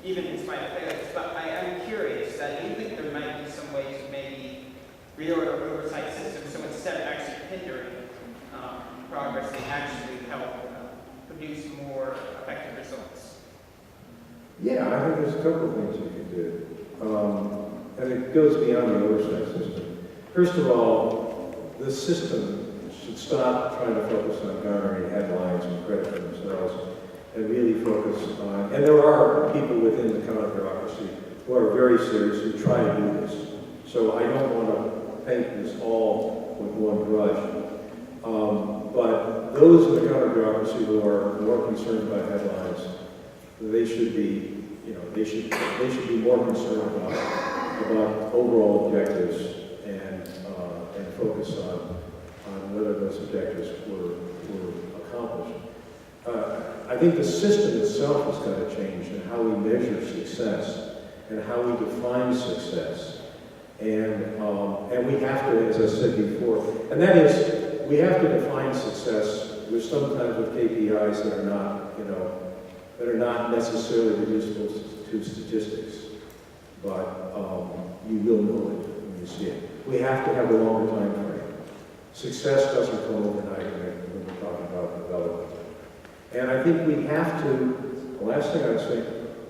S10: Even in spite of failures. But I'm curious, do you think there might be some ways of maybe reorder oversight systems so instead of actually hindering progress, they actually help produce more effective results?
S3: Yeah, I think there's a couple of things you can do. And it goes beyond the oversight system. First of all, the system should stop trying to focus on garnering headlines and credit for themselves and really focus on, and there are people within the counter bureaucracy who are very serious who try to do this. So I don't want to paint this all with one brush. But those in the counter bureaucracy who are more concerned about headlines, they should be, you know, they should be more concerned about overall objectives and focus on whether those objectives were accomplished. I think the system itself has got to change in how we measure success and how we define success. And we have to, as I said before, and that is, we have to define success with sometimes with KPIs that are not, you know, that are not necessarily reducible to statistics, but you will know it when you see it. We have to have a longer time frame. Success doesn't come overnight when we're talking about development. And I think we have to, the last thing I'd say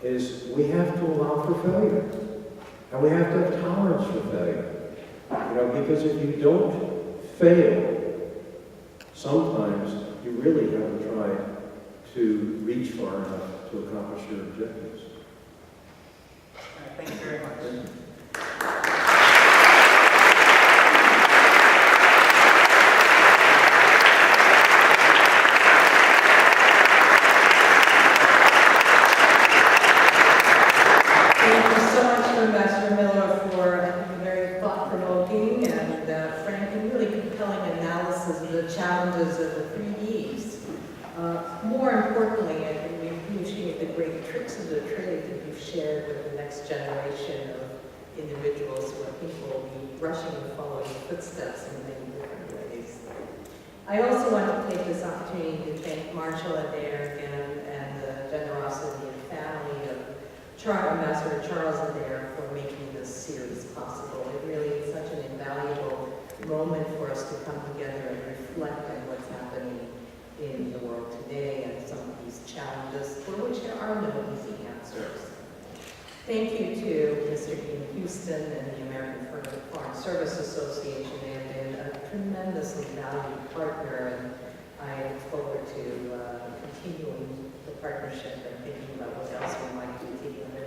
S3: is we have to allow for failure. And we have to have tolerance for failure. You know, because if you don't fail, sometimes you really have to try to reach far enough to accomplish your objectives.
S10: All right, thank you very much.
S1: Challenges of the 3 E's. More importantly, I think we appreciate the great tricks of the trade that you've shared with the next generation of individuals who I think will be rushing and following footsteps in many different ways. I also want to take this opportunity to thank Marshall Adair again and the generosity and family of Ambassador Charles Adair for making this series possible. It really is such an invaluable moment for us to come together and reflect on what's happening in the world today and some of these challenges for which there are no easy answers. Thank you to Mr. Ian Houston and the American Foreign Service Association. They have been a tremendously valued partner, and I look forward to continuing the partnership and thinking about what else we might do together.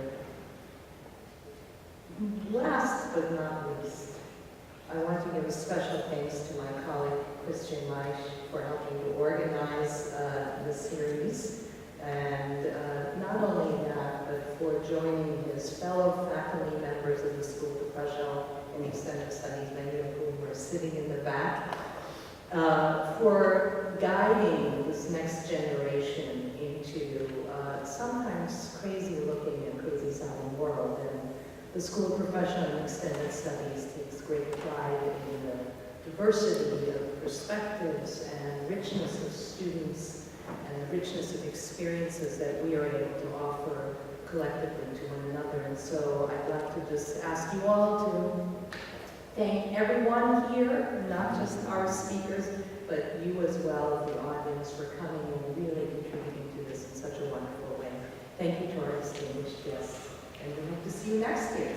S1: Last but not least, I want to give a special thanks to my colleague, Christian Leich, for helping to organize the series. And not only that, but for joining his fellow faculty members of the School of Professional and Extended Studies, many of whom are sitting in the back, for guiding this next generation into sometimes crazy looking and crazy sounding world. And the School of Professional and Extended Studies takes great pride in the diversity of perspectives and richness of students and the richness of experiences that we are able to offer collectively to one another. And so I'd like to just ask you all to thank everyone here, not just our speakers, but you as well, the audience, for coming and really contributing to this in such a wonderful way. Thank you to our distinguished guests. And we hope to see you next year.